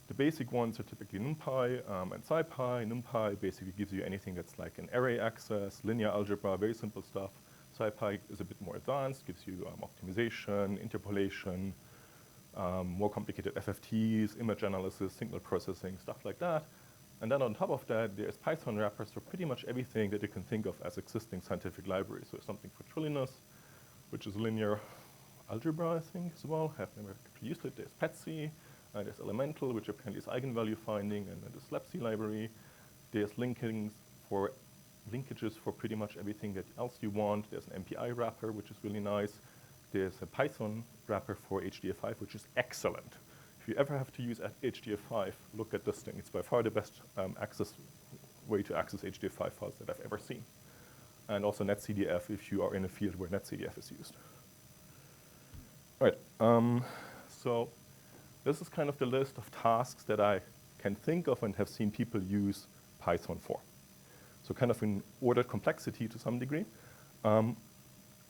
The basic ones are typically NumPy and SciPy. NumPy basically gives you anything that's like an array access, linear algebra, very simple stuff. SciPy is a bit more advanced, gives you optimization, interpolation, more complicated FFTs, image analysis, signal processing, stuff like that. And then on top of that, there's Python wrappers for pretty much everything that you can think of as existing scientific libraries. So something for trillioness, which is linear algebra, I think, as well. I've never used it. There's PETSci, there's Elemental, which apparently is eigenvalue finding, and then there's LabC library. There's linkages for pretty much everything that else you want. There's an MPI wrapper, which is really nice. There's a Python wrapper for HDF5, which is excellent. If you ever have to use HDF5, look at this thing. It's by far the best way to access HDF5 files that I've ever seen. And also NetCDF if you are in a field where NetCDF is used. All right, so this is kind of the list of tasks that I can think of and have seen people use Python for. So kind of in ordered complexity to some degree.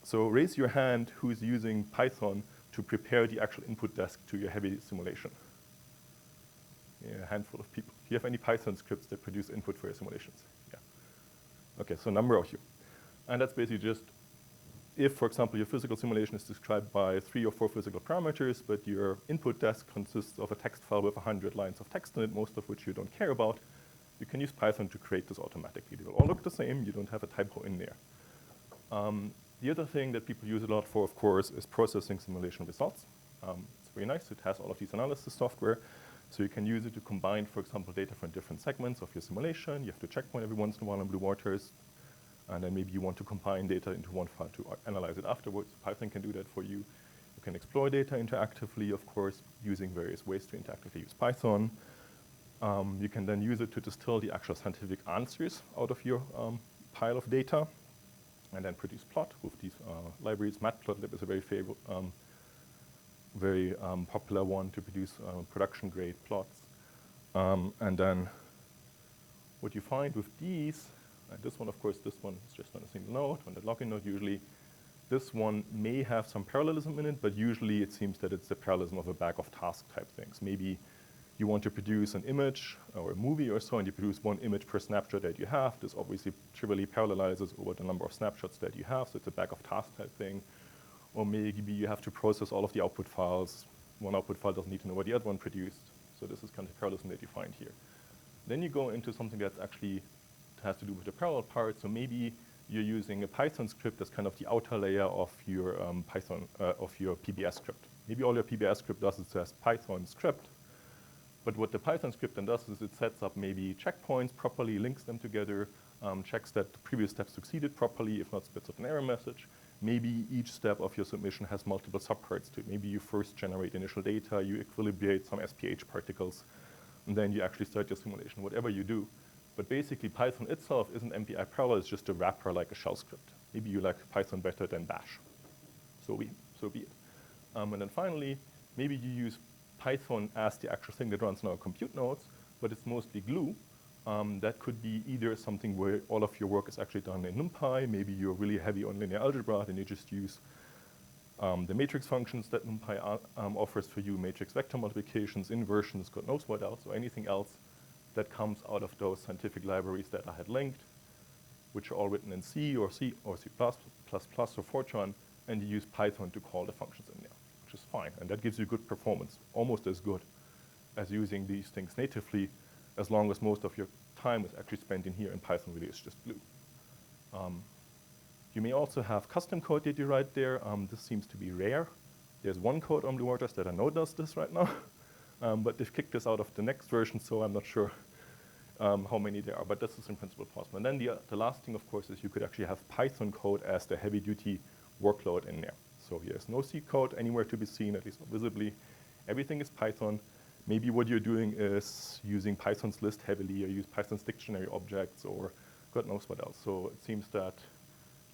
So raise your hand who is using Python to prepare the actual input desk to your heavy simulation. Yeah, a handful of people. Do you have any Python scripts that produce input for your simulations? Yeah. Okay, so a number of you. And that's basically just if, for example, your physical simulation is described by 3 or 4 physical parameters, but your input desk consists of a text file with 100 lines of text in it, most of which you don't care about, you can use Python to create this automatically. They will all look the same. You don't have a typo in there. The other thing that people use a lot for, of course, is processing simulation results. It's very nice. It has all of these analysis software. So you can use it to combine, for example, data from different segments of your simulation. You have to checkpoint every once in a while in Blue Waters. And then maybe you want to combine data into one file to analyze it afterwards. Python can do that for you. You can explore data interactively, of course, using various ways to interactively use Python. You can then use it to distill the actual scientific answers out of your pile of data and then produce plot with these libraries. Matplotlib is a very popular one to produce production-grade plots. And then what you find with these, and this one, of course, this one is just on a single node, on the login node usually. This one may have some parallelism in it, but usually it seems that it's the parallelism of a bag of task type things. Maybe you want to produce an image or a movie or so, and you produce one image per snapshot that you have. This obviously trivially parallelizes over the number of snapshots that you have, so it's a bag of task type thing. Or maybe you have to process all of the output files. One output file doesn't need to know what the other one produced. So this is kind of parallelism that you find here. Then you go into something that's actually has to do with the parallel part. So maybe you're using a Python script that's kind of the outer layer of your of your PBS script. Maybe all your PBS script does is says Python script. But what the Python script then does is it sets up maybe checkpoints properly, links them together, checks that the previous step succeeded properly, if not spits out an error message. Maybe each step of your submission has multiple subparts to it. Maybe you first generate initial data, you equilibrate some SPH particles, and then you actually start your simulation, whatever you do. But basically, Python itself isn't MPI parallel, it's just a wrapper like a shell script. Maybe you like Python better than Bash. So be it. And then finally, maybe you use Python as the actual thing that runs in our compute nodes, but it's mostly glue. That could be either something where all of your work is actually done in NumPy. Maybe you're really heavy on linear algebra, and you just use the matrix functions that NumPy offers for you, matrix vector multiplications, inversions, God knows what else, or anything else that comes out of those scientific libraries that I had linked, which are all written in C or C or C++ or Fortran, and you use Python to call the functions in there, which is fine. And that gives you good performance, almost as good as using these things natively, as long as most of your time is actually spent in here, and Python really is just glue. You may also have custom code that you write there. This seems to be rare. There's one code on Blue Waters that I know does this right now, but they've kicked this out of the next version, so I'm not sure how many there are, but this is in principle possible. And then the last thing, of course, is you could actually have Python code as the heavy-duty workload in there. So there's no C code anywhere to be seen, at least not visibly. Everything is Python. Maybe what you're doing is using Python's list heavily, or use Python's dictionary objects, or God knows what else. So it seems that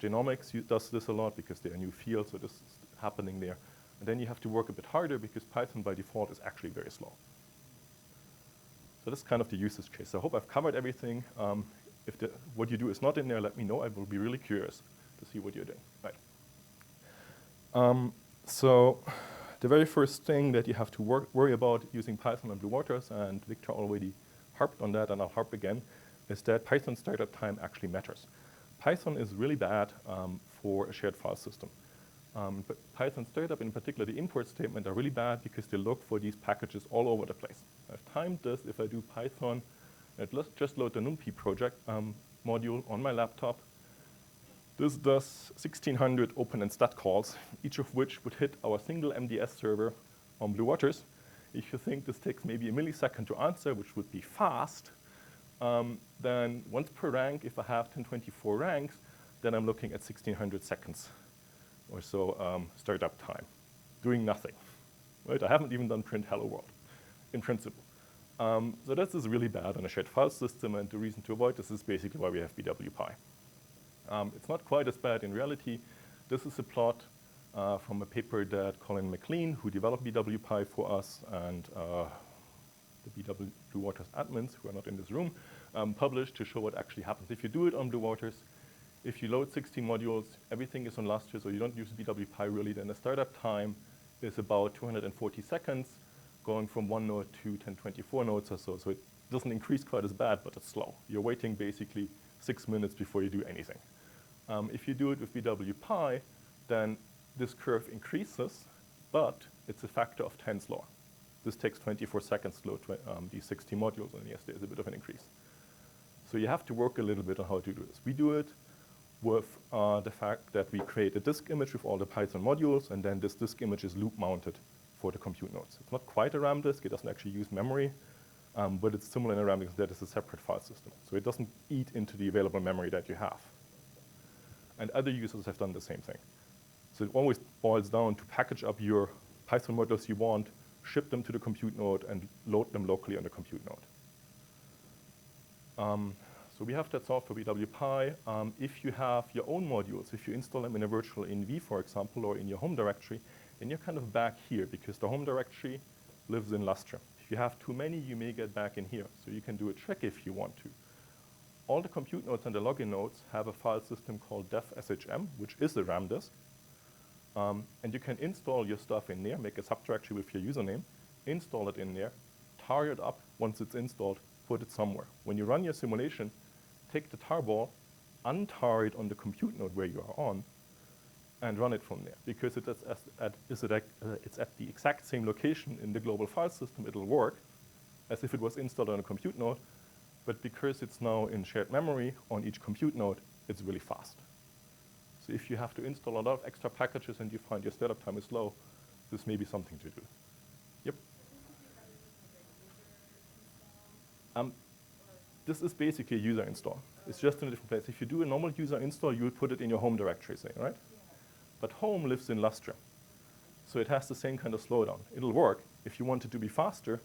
genomics does this a lot because they're a new field, so this is happening there. And then you have to work a bit harder because Python by default is actually very slow. So that's kind of the usage case. So I hope I've covered everything. If what you do is not in there, let me know. I will be really curious to see what you're doing. Right. So the very first thing that you have to worry about using Python on Blue Waters, and Victor already harped on that, and I'll harp again, is that Python startup time actually matters. Python is really bad for a shared file system. But Python startup, in particular the import statement, are really bad because they look for these packages all over the place. I've timed this. If I do Python, let's just load the NumPy project module on my laptop. This does 1,600 open and stat calls, each of which would hit our single MDS server on Blue Waters. If you think this takes maybe a millisecond to answer, which would be fast, then once per rank, if I have 1024 ranks, then I'm looking at 1,600 seconds or so startup time, doing nothing. Right? I haven't even done print hello world, in principle. So this is really bad on a shared file system, and the reason to avoid this is basically why we have BWPy. It's not quite as bad in reality. This is a plot from a paper that Colin McLean, who developed BWPy for us, and the BW Blue Waters admins, who are not in this room, published to show what actually happens. If you do it on Blue Waters, if you load 16 modules, everything is on Lustre, so you don't use BWPy really, then the startup time is about 240 seconds, going from 1 node to 1024 nodes or so. So it doesn't increase quite as bad, but it's slow. You're waiting basically 6 minutes before you do anything. If you do it with BWPy, then this curve increases, but it's a factor of 10 slower. This takes 24 seconds to load these 60 modules, and yes, there's a bit of an increase. So you have to work a little bit on how to do this. We do it with the fact that we create a disk image with all the Python modules, and then this disk image is loop mounted for the compute nodes. It's not quite a RAM disk. It doesn't actually use memory, but it's similar in a RAM disk that is a separate file system. So it doesn't eat into the available memory that you have. And other users have done the same thing. So it always boils down to package up your Python modules you want, ship them to the compute node, and load them locally on the compute node. So we have that solved for BWPy. If you have your own modules, if you install them in a virtual env, for example, or in your home directory, then you're kind of back here because the home directory lives in Lustre. If you have too many, you may get back in here. So you can do a trick if you want to. All the compute nodes and the login nodes have a file system called dev.shm, which is a RAM disk. And you can install your stuff in there, make a subdirectory with your username, install it in there, tar it up once it's installed, put it somewhere. When you run your simulation, take the tarball, untar it on the compute node where you are on, and run it from there. Because it's at the exact same location in the global file system, it'll work as if it was installed on a compute node. But because it's now in shared memory on each compute node, it's really fast. So if you have to install a lot of extra packages and you find your startup time is low, this may be something to do. Yep. This is basically a user install. It's just in a different place. If you do a normal user install, you would put it in your home directory, say, right? But home lives in Lustre. So it has the same kind of slowdown. It'll work. If you want it to be faster,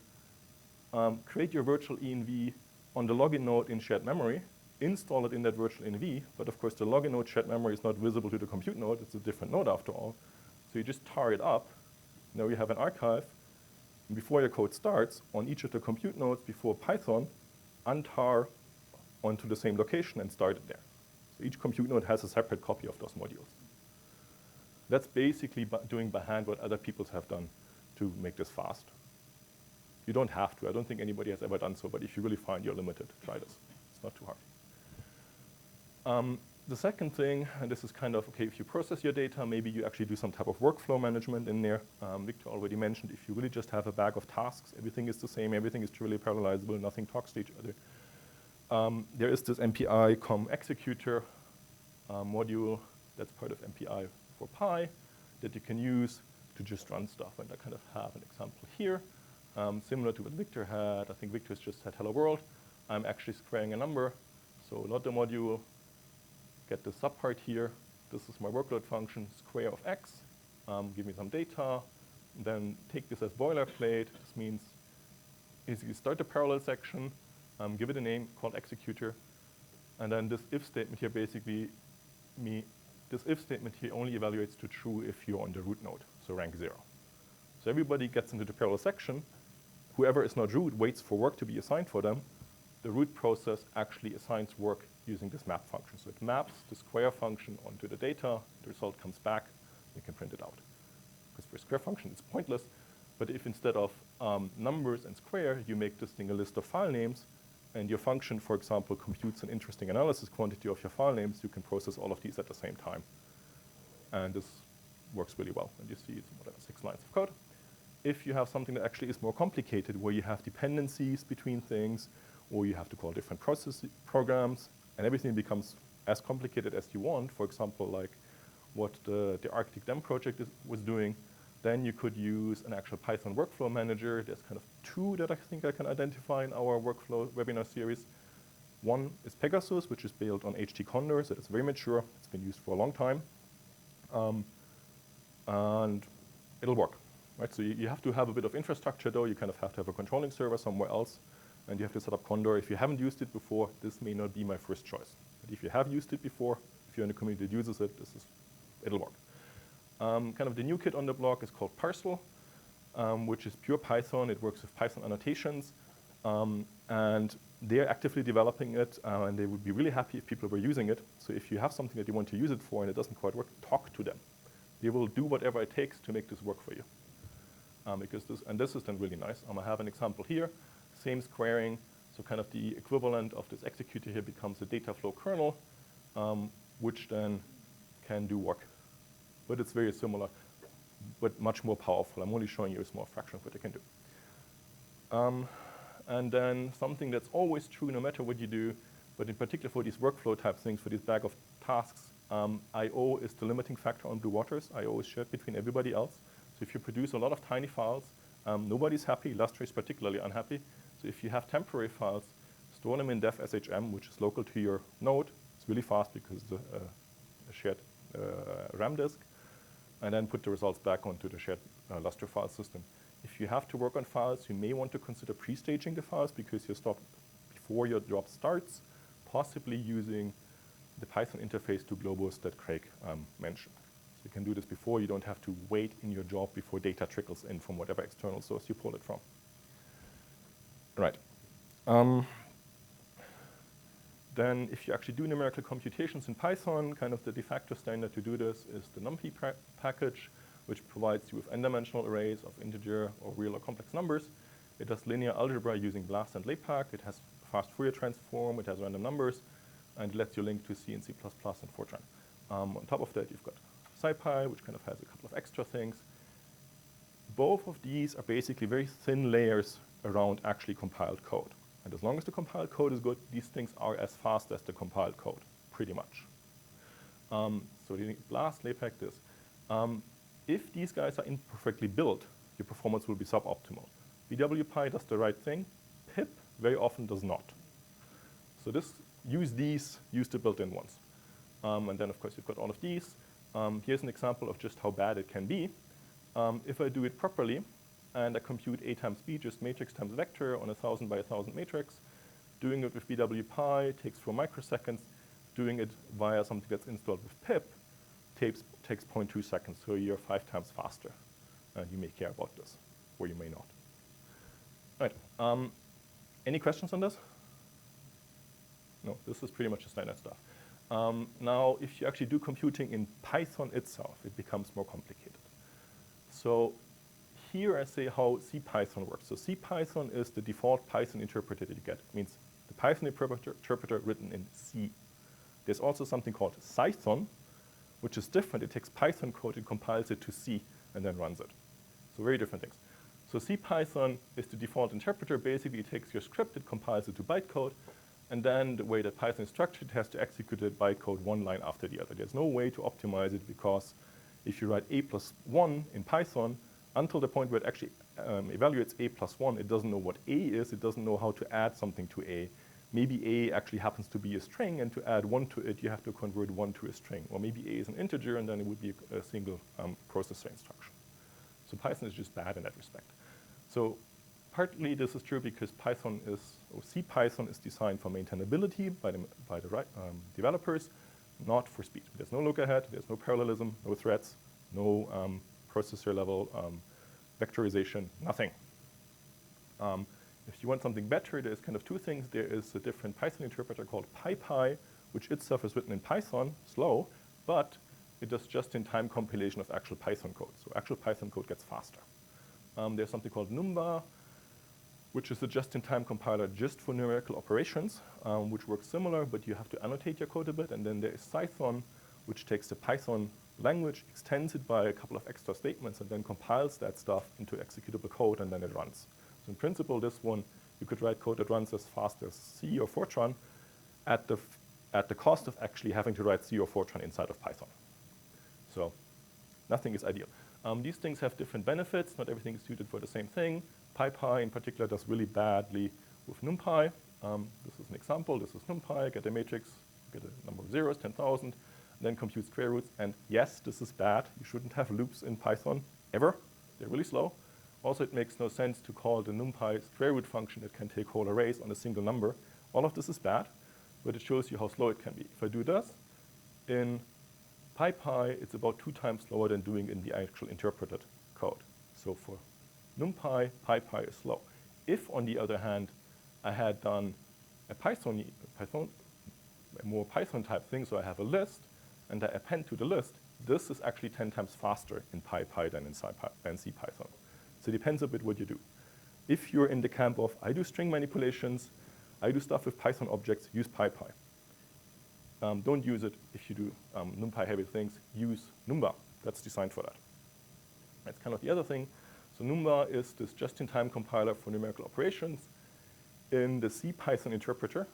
create your virtual env on the login node in shared memory, install it in that virtual NV, but of course the login node shared memory is not visible to the compute node. It's a different node after all. So you just tar it up. Now you have an archive. And before your code starts, on each of the compute nodes before Python, untar onto the same location and start it there. So each compute node has a separate copy of those modules. That's basically doing by hand what other people have done to make this fast. You don't have to. I don't think anybody has ever done so, but if you really find you're limited, try this. It's not too hard. The second thing, and this is kind of, okay, if you process your data, maybe you actually do some type of workflow management in there. Victor already mentioned, if you really just have a bag of tasks, everything is the same, everything is truly parallelizable, nothing talks to each other. There is this MPI com executor module that's part of MPI for Pi that you can use to just run stuff. And I kind of have an example here, similar to what Victor had. I think Victor's just said hello world. I'm actually squaring a number. So load the module, get the subpart here. This is my workload function, square of x. Give me some data. Then take this as boilerplate. This means you start the parallel section, give it a name called executor. And then this if statement here basically this if statement here only evaluates to true if you're on the root node, so rank 0. So everybody gets into the parallel section. Whoever is not root waits for work to be assigned for them. The root process actually assigns work using this map function. So it maps the square function onto the data. The result comes back. You can print it out. Because for a square function, it's pointless. But if instead of numbers and square, you make this thing a list of file names, and your function, for example, computes an interesting analysis quantity of your file names, you can process all of these at the same time. And this works really well. And you see it's whatever, 6 lines of code. If you have something that actually is more complicated, where you have dependencies between things, or you have to call different programs, and everything becomes as complicated as you want, for example, like what the Arctic Dam project was doing, then you could use an actual Python workflow manager. There's kind of 2 that I think I can identify in our workflow webinar series. One is Pegasus, which is built on HT Condor, so it's very mature. It's been used for a long time. And it'll work, right? So you have to have a bit of infrastructure, though. You kind of have to have a controlling server somewhere else, and you have to set up Condor. If you haven't used it before, this may not be my first choice. But if you have used it before, if you're in a community that uses it, it'll work. Kind of the new kid on the block is called Parcel, which is pure Python. It works with Python annotations. And they're actively developing it, and they would be really happy if people were using it. So if you have something that you want to use it for and it doesn't quite work, talk to them. They will do whatever it takes to make this work for you. Because this is then really nice. I have an example here. Same squaring. So kind of the equivalent of this executor here becomes a data flow kernel, which then can do work. But it's very similar, but much more powerful. I'm only showing you a small fraction of what it can do. And then something that's always true no matter what you do, but in particular for these workflow type things, for this bag of tasks, I/O is the limiting factor on Blue Waters. I/O is shared between everybody else. So if you produce a lot of tiny files, nobody's happy. Illustrator is particularly unhappy. So if you have temporary files, store them in dev SHM, which is local to your node. It's really fast because it's a shared RAM disk. And then put the results back onto the shared Lustre file system. If you have to work on files, you may want to consider pre-staging the files because you stop before your job starts, possibly using the Python interface to Globus that Craig mentioned. So you can do this before. You don't have to wait in your job before data trickles in from whatever external source you pull it from. Right. Then if you actually do numerical computations in Python, kind of the de facto standard to do this is the NumPy package, which provides you with n-dimensional arrays of integer or real or complex numbers. It does linear algebra using BLAST and LAPACK. It has fast Fourier transform. It has random numbers. And it lets you link to C and C++ and Fortran. On top of that, you've got SciPy, which kind of has a couple of extra things. Both of these are basically very thin layers around actually compiled code. And as long as the compiled code is good, these things are as fast as the compiled code, pretty much. So the BLAST, LAPACK, this. If these guys are imperfectly built, your performance will be suboptimal. BWPy does the right thing. pip very often does not. So use the built-in ones. And then, of course, you've got all of these. Here's an example of just how bad it can be. If I do it properly, and I compute A times B, just matrix times vector on a 1,000 by 1,000 matrix, Doing it with BWPy takes 4 microseconds. Doing it via something that's installed with pip takes 0.2 seconds, so you're 5 times faster. And you may care about this, or you may not. All right, any questions on this? No, this is pretty much the standard stuff. Now, if you actually do computing in Python itself, it becomes more complicated. So here I say how CPython works. So CPython is the default Python interpreter that you get. It means the Python interpreter written in C. There's also something called Cython, which is different. It takes Python code and compiles it to C and then runs it. So very different things. So CPython is the default interpreter. Basically, it takes your script, it compiles it to bytecode, and then the way that Python is structured, it has to execute it bytecode one line after the other. There's no way to optimize it, because if you write a+1 in Python, until the point where it actually evaluates a+1, it doesn't know what a is, it doesn't know how to add something to a. Maybe a actually happens to be a string, and to add 1 to it, you have to convert 1 to a string. Or maybe a is an integer, and then it would be a single processor instruction. So Python is just bad in that respect. So partly this is true because CPython is designed for maintainability by the developers, not for speed. There's no look-ahead, there's no parallelism, no threads, no processor level vectorization, nothing. If you want something better, there's kind of two things. There is a different Python interpreter called PyPy, which itself is written in Python, slow, but it does just-in-time compilation of actual Python code. So actual Python code gets faster. There's something called Numba, which is a just-in-time compiler just for numerical operations, which works similar, but you have to annotate your code a bit. And then there is Cython, which takes the Python language, extends it by a couple of extra statements, and then compiles that stuff into executable code, and then it runs. So in principle, this one, you could write code that runs as fast as C or Fortran at the cost of actually having to write C or Fortran inside of Python. So nothing is ideal. These things have different benefits. Not everything is suited for the same thing. PyPy in particular does really badly with NumPy. This is an example. This is NumPy. Get a matrix, get a number of zeros, 10,000, then compute square roots. And yes, this is bad. You shouldn't have loops in Python ever. They're really slow. Also, it makes no sense to call the NumPy square root function that can take whole arrays on a single number. All of this is bad, but it shows you how slow it can be. If I do this in PyPy, it's about 2 times slower than doing in the actual interpreted code. So for NumPy, PyPy is slow. If, on the other hand, I had done a more Python-type thing, so I have a list, and I append to the list, this is actually 10 times faster in PyPy than in CPython. So it depends a bit what you do. If you're in the camp of, I do string manipulations, I do stuff with Python objects, use PyPy. Don't use it if you do NumPy-heavy things. Use Numba. That's designed for that. That's kind of the other thing. So Numba is this just-in-time compiler for numerical operations. In the CPython interpreter,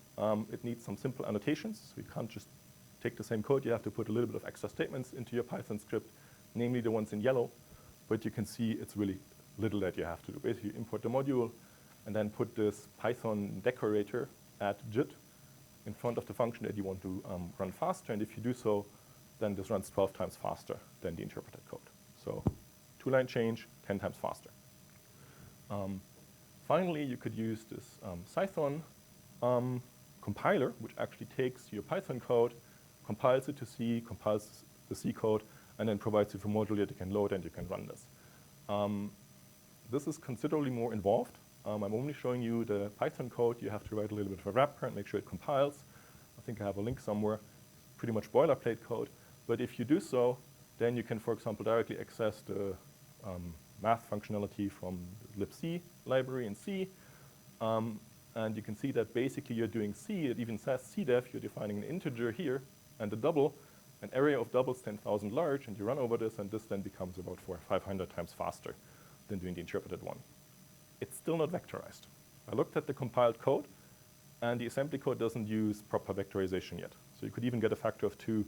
it needs some simple annotations. So you can't just take the same code. You have to put a little bit of extra statements into your Python script, namely the ones in yellow. But you can see it's really little that you have to do. Basically, you import the module, and then put this Python decorator at JIT in front of the function that you want to run faster. And if you do so, then this runs 12 times faster than the interpreted code. So 2-line change, 10 times faster. Finally, you could use this Cython compiler, which actually takes your Python code, compiles it to C, compiles the C code, and then provides you a module that you can load and you can run this. This is considerably more involved. I'm only showing you the Python code. You have to write a little bit of a wrapper and make sure it compiles. I think I have a link somewhere. Pretty much boilerplate code. But if you do so, then you can, for example, directly access the math functionality from the libc library in C. And you can see that basically you're doing C. It even says CDEF. You're defining an integer here and a double, an array of doubles 10,000 large, and you run over this, and this then becomes about 400 or 500 times faster than doing the interpreted one. It's still not vectorized. I looked at the compiled code, and the assembly code doesn't use proper vectorization yet. So you could even get a factor of 2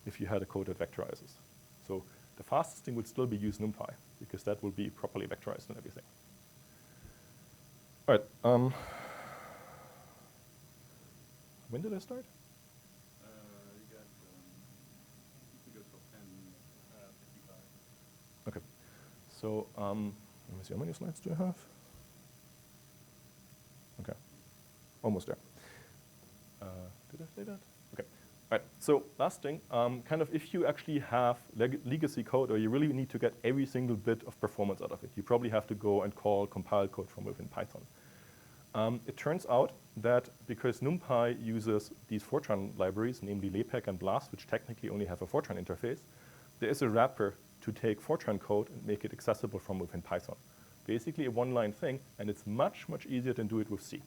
if you had a code that vectorizes. So the fastest thing would still be use NumPy, because that will be properly vectorized and everything. All right. When did I start? You got, you go till 10:55. Okay. So let me see, how many slides do I have? Okay, almost there. Did I say that? Okay. All right. So last thing, kind of if you actually have legacy code, or you really need to get every single bit of performance out of it, you probably have to go and call compiled code from within Python. It turns out that because NumPy uses these Fortran libraries, namely LEPEC and BLAST, which technically only have a Fortran interface, there is a wrapper to take Fortran code and make it accessible from within Python. Basically a one-line thing, and it's much, much easier than do it with C,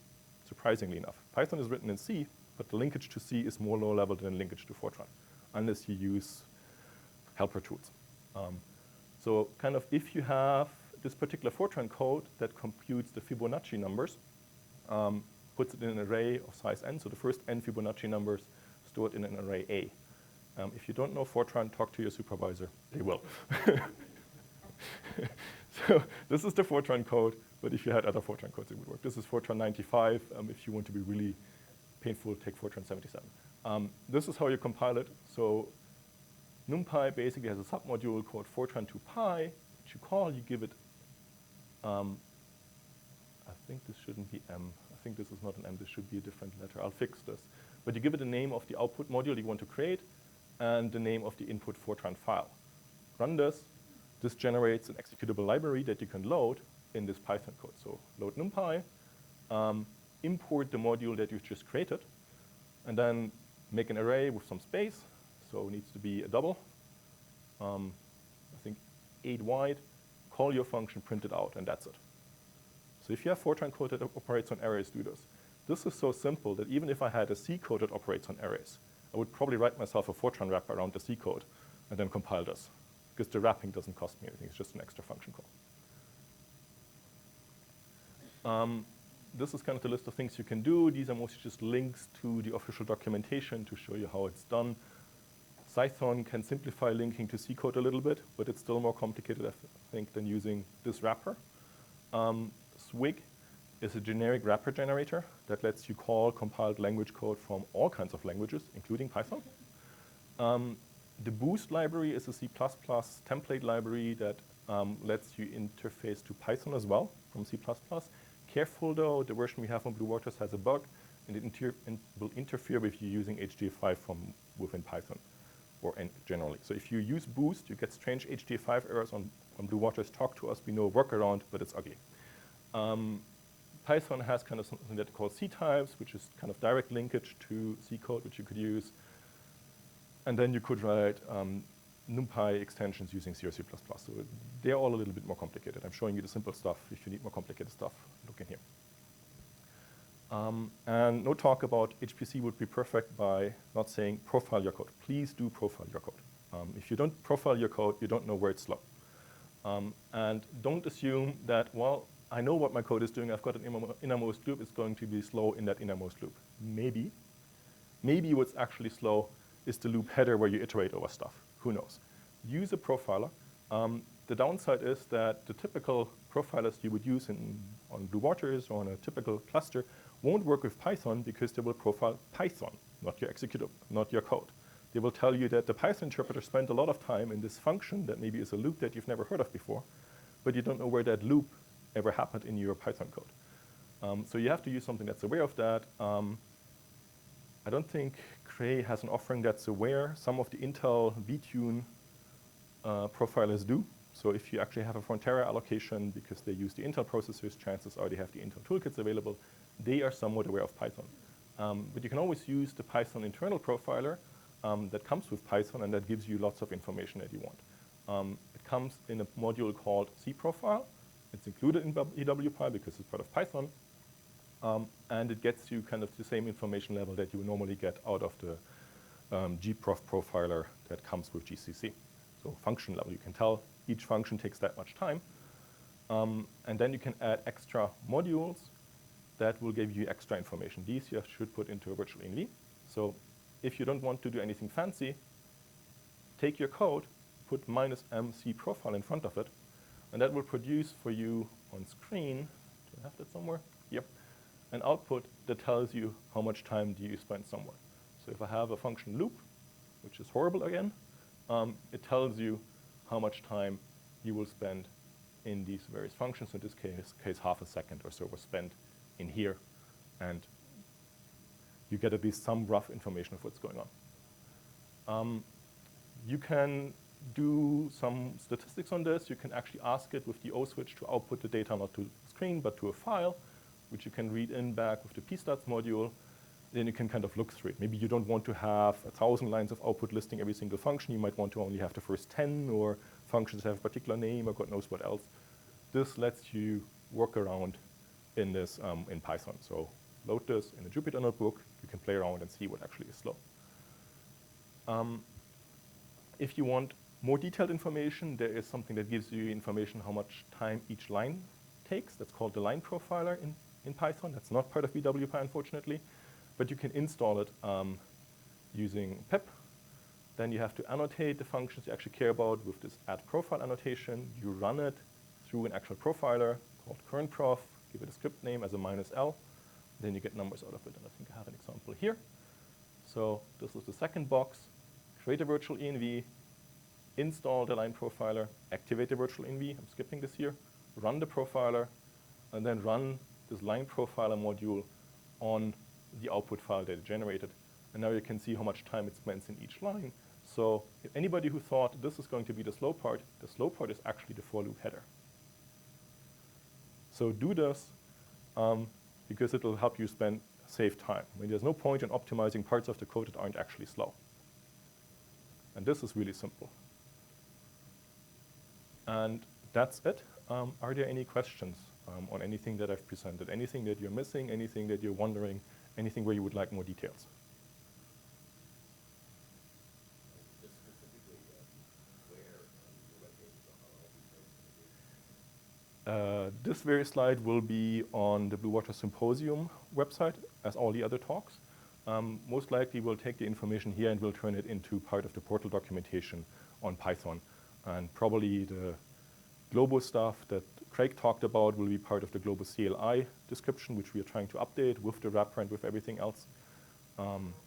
surprisingly enough. Python is written in C, but the linkage to C is more low-level than linkage to Fortran, unless you use helper tools. So kind of if you have this particular Fortran code that computes the Fibonacci numbers, puts it in an array of size n, so the first n Fibonacci numbers stored in an array A. If you don't know Fortran, talk to your supervisor. They will. So this is the Fortran code, but if you had other Fortran codes, it would work. This is Fortran 95. If you want to be really painful, take Fortran 77. This is how you compile it. So NumPy basically has a submodule called Fortran2Py, which you call, you give it, I think this shouldn't be M. I think this is not an M. This should be a different letter. I'll fix this. But you give it the name of the output module you want to create and the name of the input Fortran file. Run this. This generates an executable library that you can load in this Python code. So load NumPy, import the module that you've just created, and then make an array with some space. So it needs to be a double, I think 8 wide. Call your function, print it out, and that's it. So if you have Fortran code that operates on arrays, do this. This is so simple that even if I had a C code that operates on arrays, I would probably write myself a Fortran wrapper around the C code and then compile this, because the wrapping doesn't cost me anything. It's just an extra function call. This is kind of the list of things you can do. These are mostly just links to the official documentation to show you how it's done. Python can simplify linking to C code a little bit, but it's still more complicated, I think, than using this wrapper. Swig is a generic wrapper generator that lets you call compiled language code from all kinds of languages, including Python. The Boost library is a C++ template library that lets you interface to Python as well from C++. Careful though, the version we have on Blue Waters has a bug, and it will interfere with you using HDF5 from within Python, or generally. So if you use Boost, you get strange HDF5 errors on Blue Waters. Talk to us, we know a workaround, but it's ugly. Python has kind of something that they call C types, which is kind of direct linkage to C code, which you could use. And then you could write NumPy extensions using C or C++. So they're all a little bit more complicated. I'm showing you the simple stuff. If you need more complicated stuff, look in here. And no talk about HPC would be perfect by not saying profile your code. Please do profile your code. If you don't profile your code, you don't know where it's slow. And don't assume that, well, I know what my code is doing. I've got an innermost loop. It's going to be slow in that innermost loop. Maybe. Maybe what's actually slow is the loop header where you iterate over stuff. Who knows? Use a profiler. The downside is that the typical profilers you would use on Blue Waters or on a typical cluster won't work with Python because they will profile Python, not your executable, not your code. They will tell you that the Python interpreter spent a lot of time in this function that maybe is a loop that you've never heard of before, but you don't know where that loop ever happened in your Python code. So you have to use something that's aware of that. I don't think Cray has an offering that's aware. Some of the Intel vTune profilers do. So if you actually have a Frontera allocation because they use the Intel processors, chances are they have the Intel toolkits available. They are somewhat aware of Python. But you can always use the Python internal profiler that comes with Python, and that gives you lots of information that you want. It comes in a module called cprofile. It's included in EWPy because it's part of Python. And it gets you kind of the same information level that you would normally get out of the gprof profiler that comes with GCC. So function level, you can tell each function takes that much time. And then you can add extra modules that will give you extra information. These you should put into a virtual env. So if you don't want to do anything fancy, take your code, put -mc profile in front of it, and that will produce for you on screen, do I have that somewhere? Yep. An output that tells you how much time do you spend somewhere. So if I have a function loop, which is horrible again, it tells you how much time you will spend in these various functions. In this case half a second or so was spent in here. And you get at least some rough information of what's going on. You can do some statistics on this. You can actually ask it with the O switch to output the data not to the screen, but to a file, which you can read in back with the pstats module. Then you can kind of look through it. Maybe you don't want to have 1,000 lines of output listing every single function. You might want to only have the first 10, or functions that have a particular name, or God knows what else. This lets you work around in this in Python. So load this in a Jupyter notebook. You can play around and see what actually is slow. If you want more detailed information, there is something that gives you information how much time each line takes. That's called the line profiler in Python. That's not part of BWPy, unfortunately. But you can install it using pip. Then you have to annotate the functions you actually care about with this add profile annotation. You run it through an actual profiler called currentprof. Give it a script name as a -l. Then you get numbers out of it. And I think I have an example here. So this is the second box. Create a virtual env, install the line profiler, activate the virtual env. I'm skipping this here. Run the profiler, and then run this line profiler module on the output file that it generated. And now you can see how much time it spends in each line. So if anybody who thought this is going to be the slow part is actually the for loop header. So do this because it will help you save time. I mean, there's no point in optimizing parts of the code that aren't actually slow. And this is really simple. And that's it. Are there any questions on anything that I've presented? Anything that you're missing? Anything that you're wondering? Anything where you would like more details? Just specifically, where the web pages are all these things. This very slide will be on the Blue Water Symposium website, as all the other talks. Most likely we'll take the information here and we'll turn it into part of the portal documentation on Python. And probably the global stuff that Craig talked about will be part of the global CLI description, which we are trying to update with the wrapper and with everything else.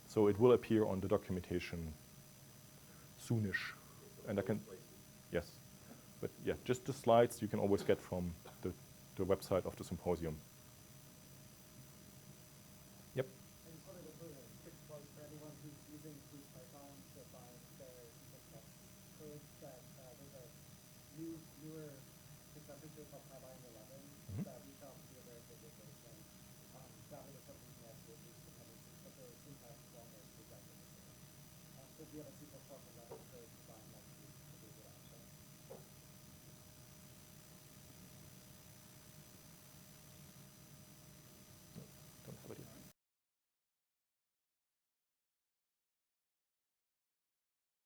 So it will appear on the documentation soonish. And I can, yes. But yeah, just the slides you can always get from the website of the symposium. Yep. I just wanted to put a quick plug for anyone who's using Python to find their test code that there's a newer successor to it called Python 11 that we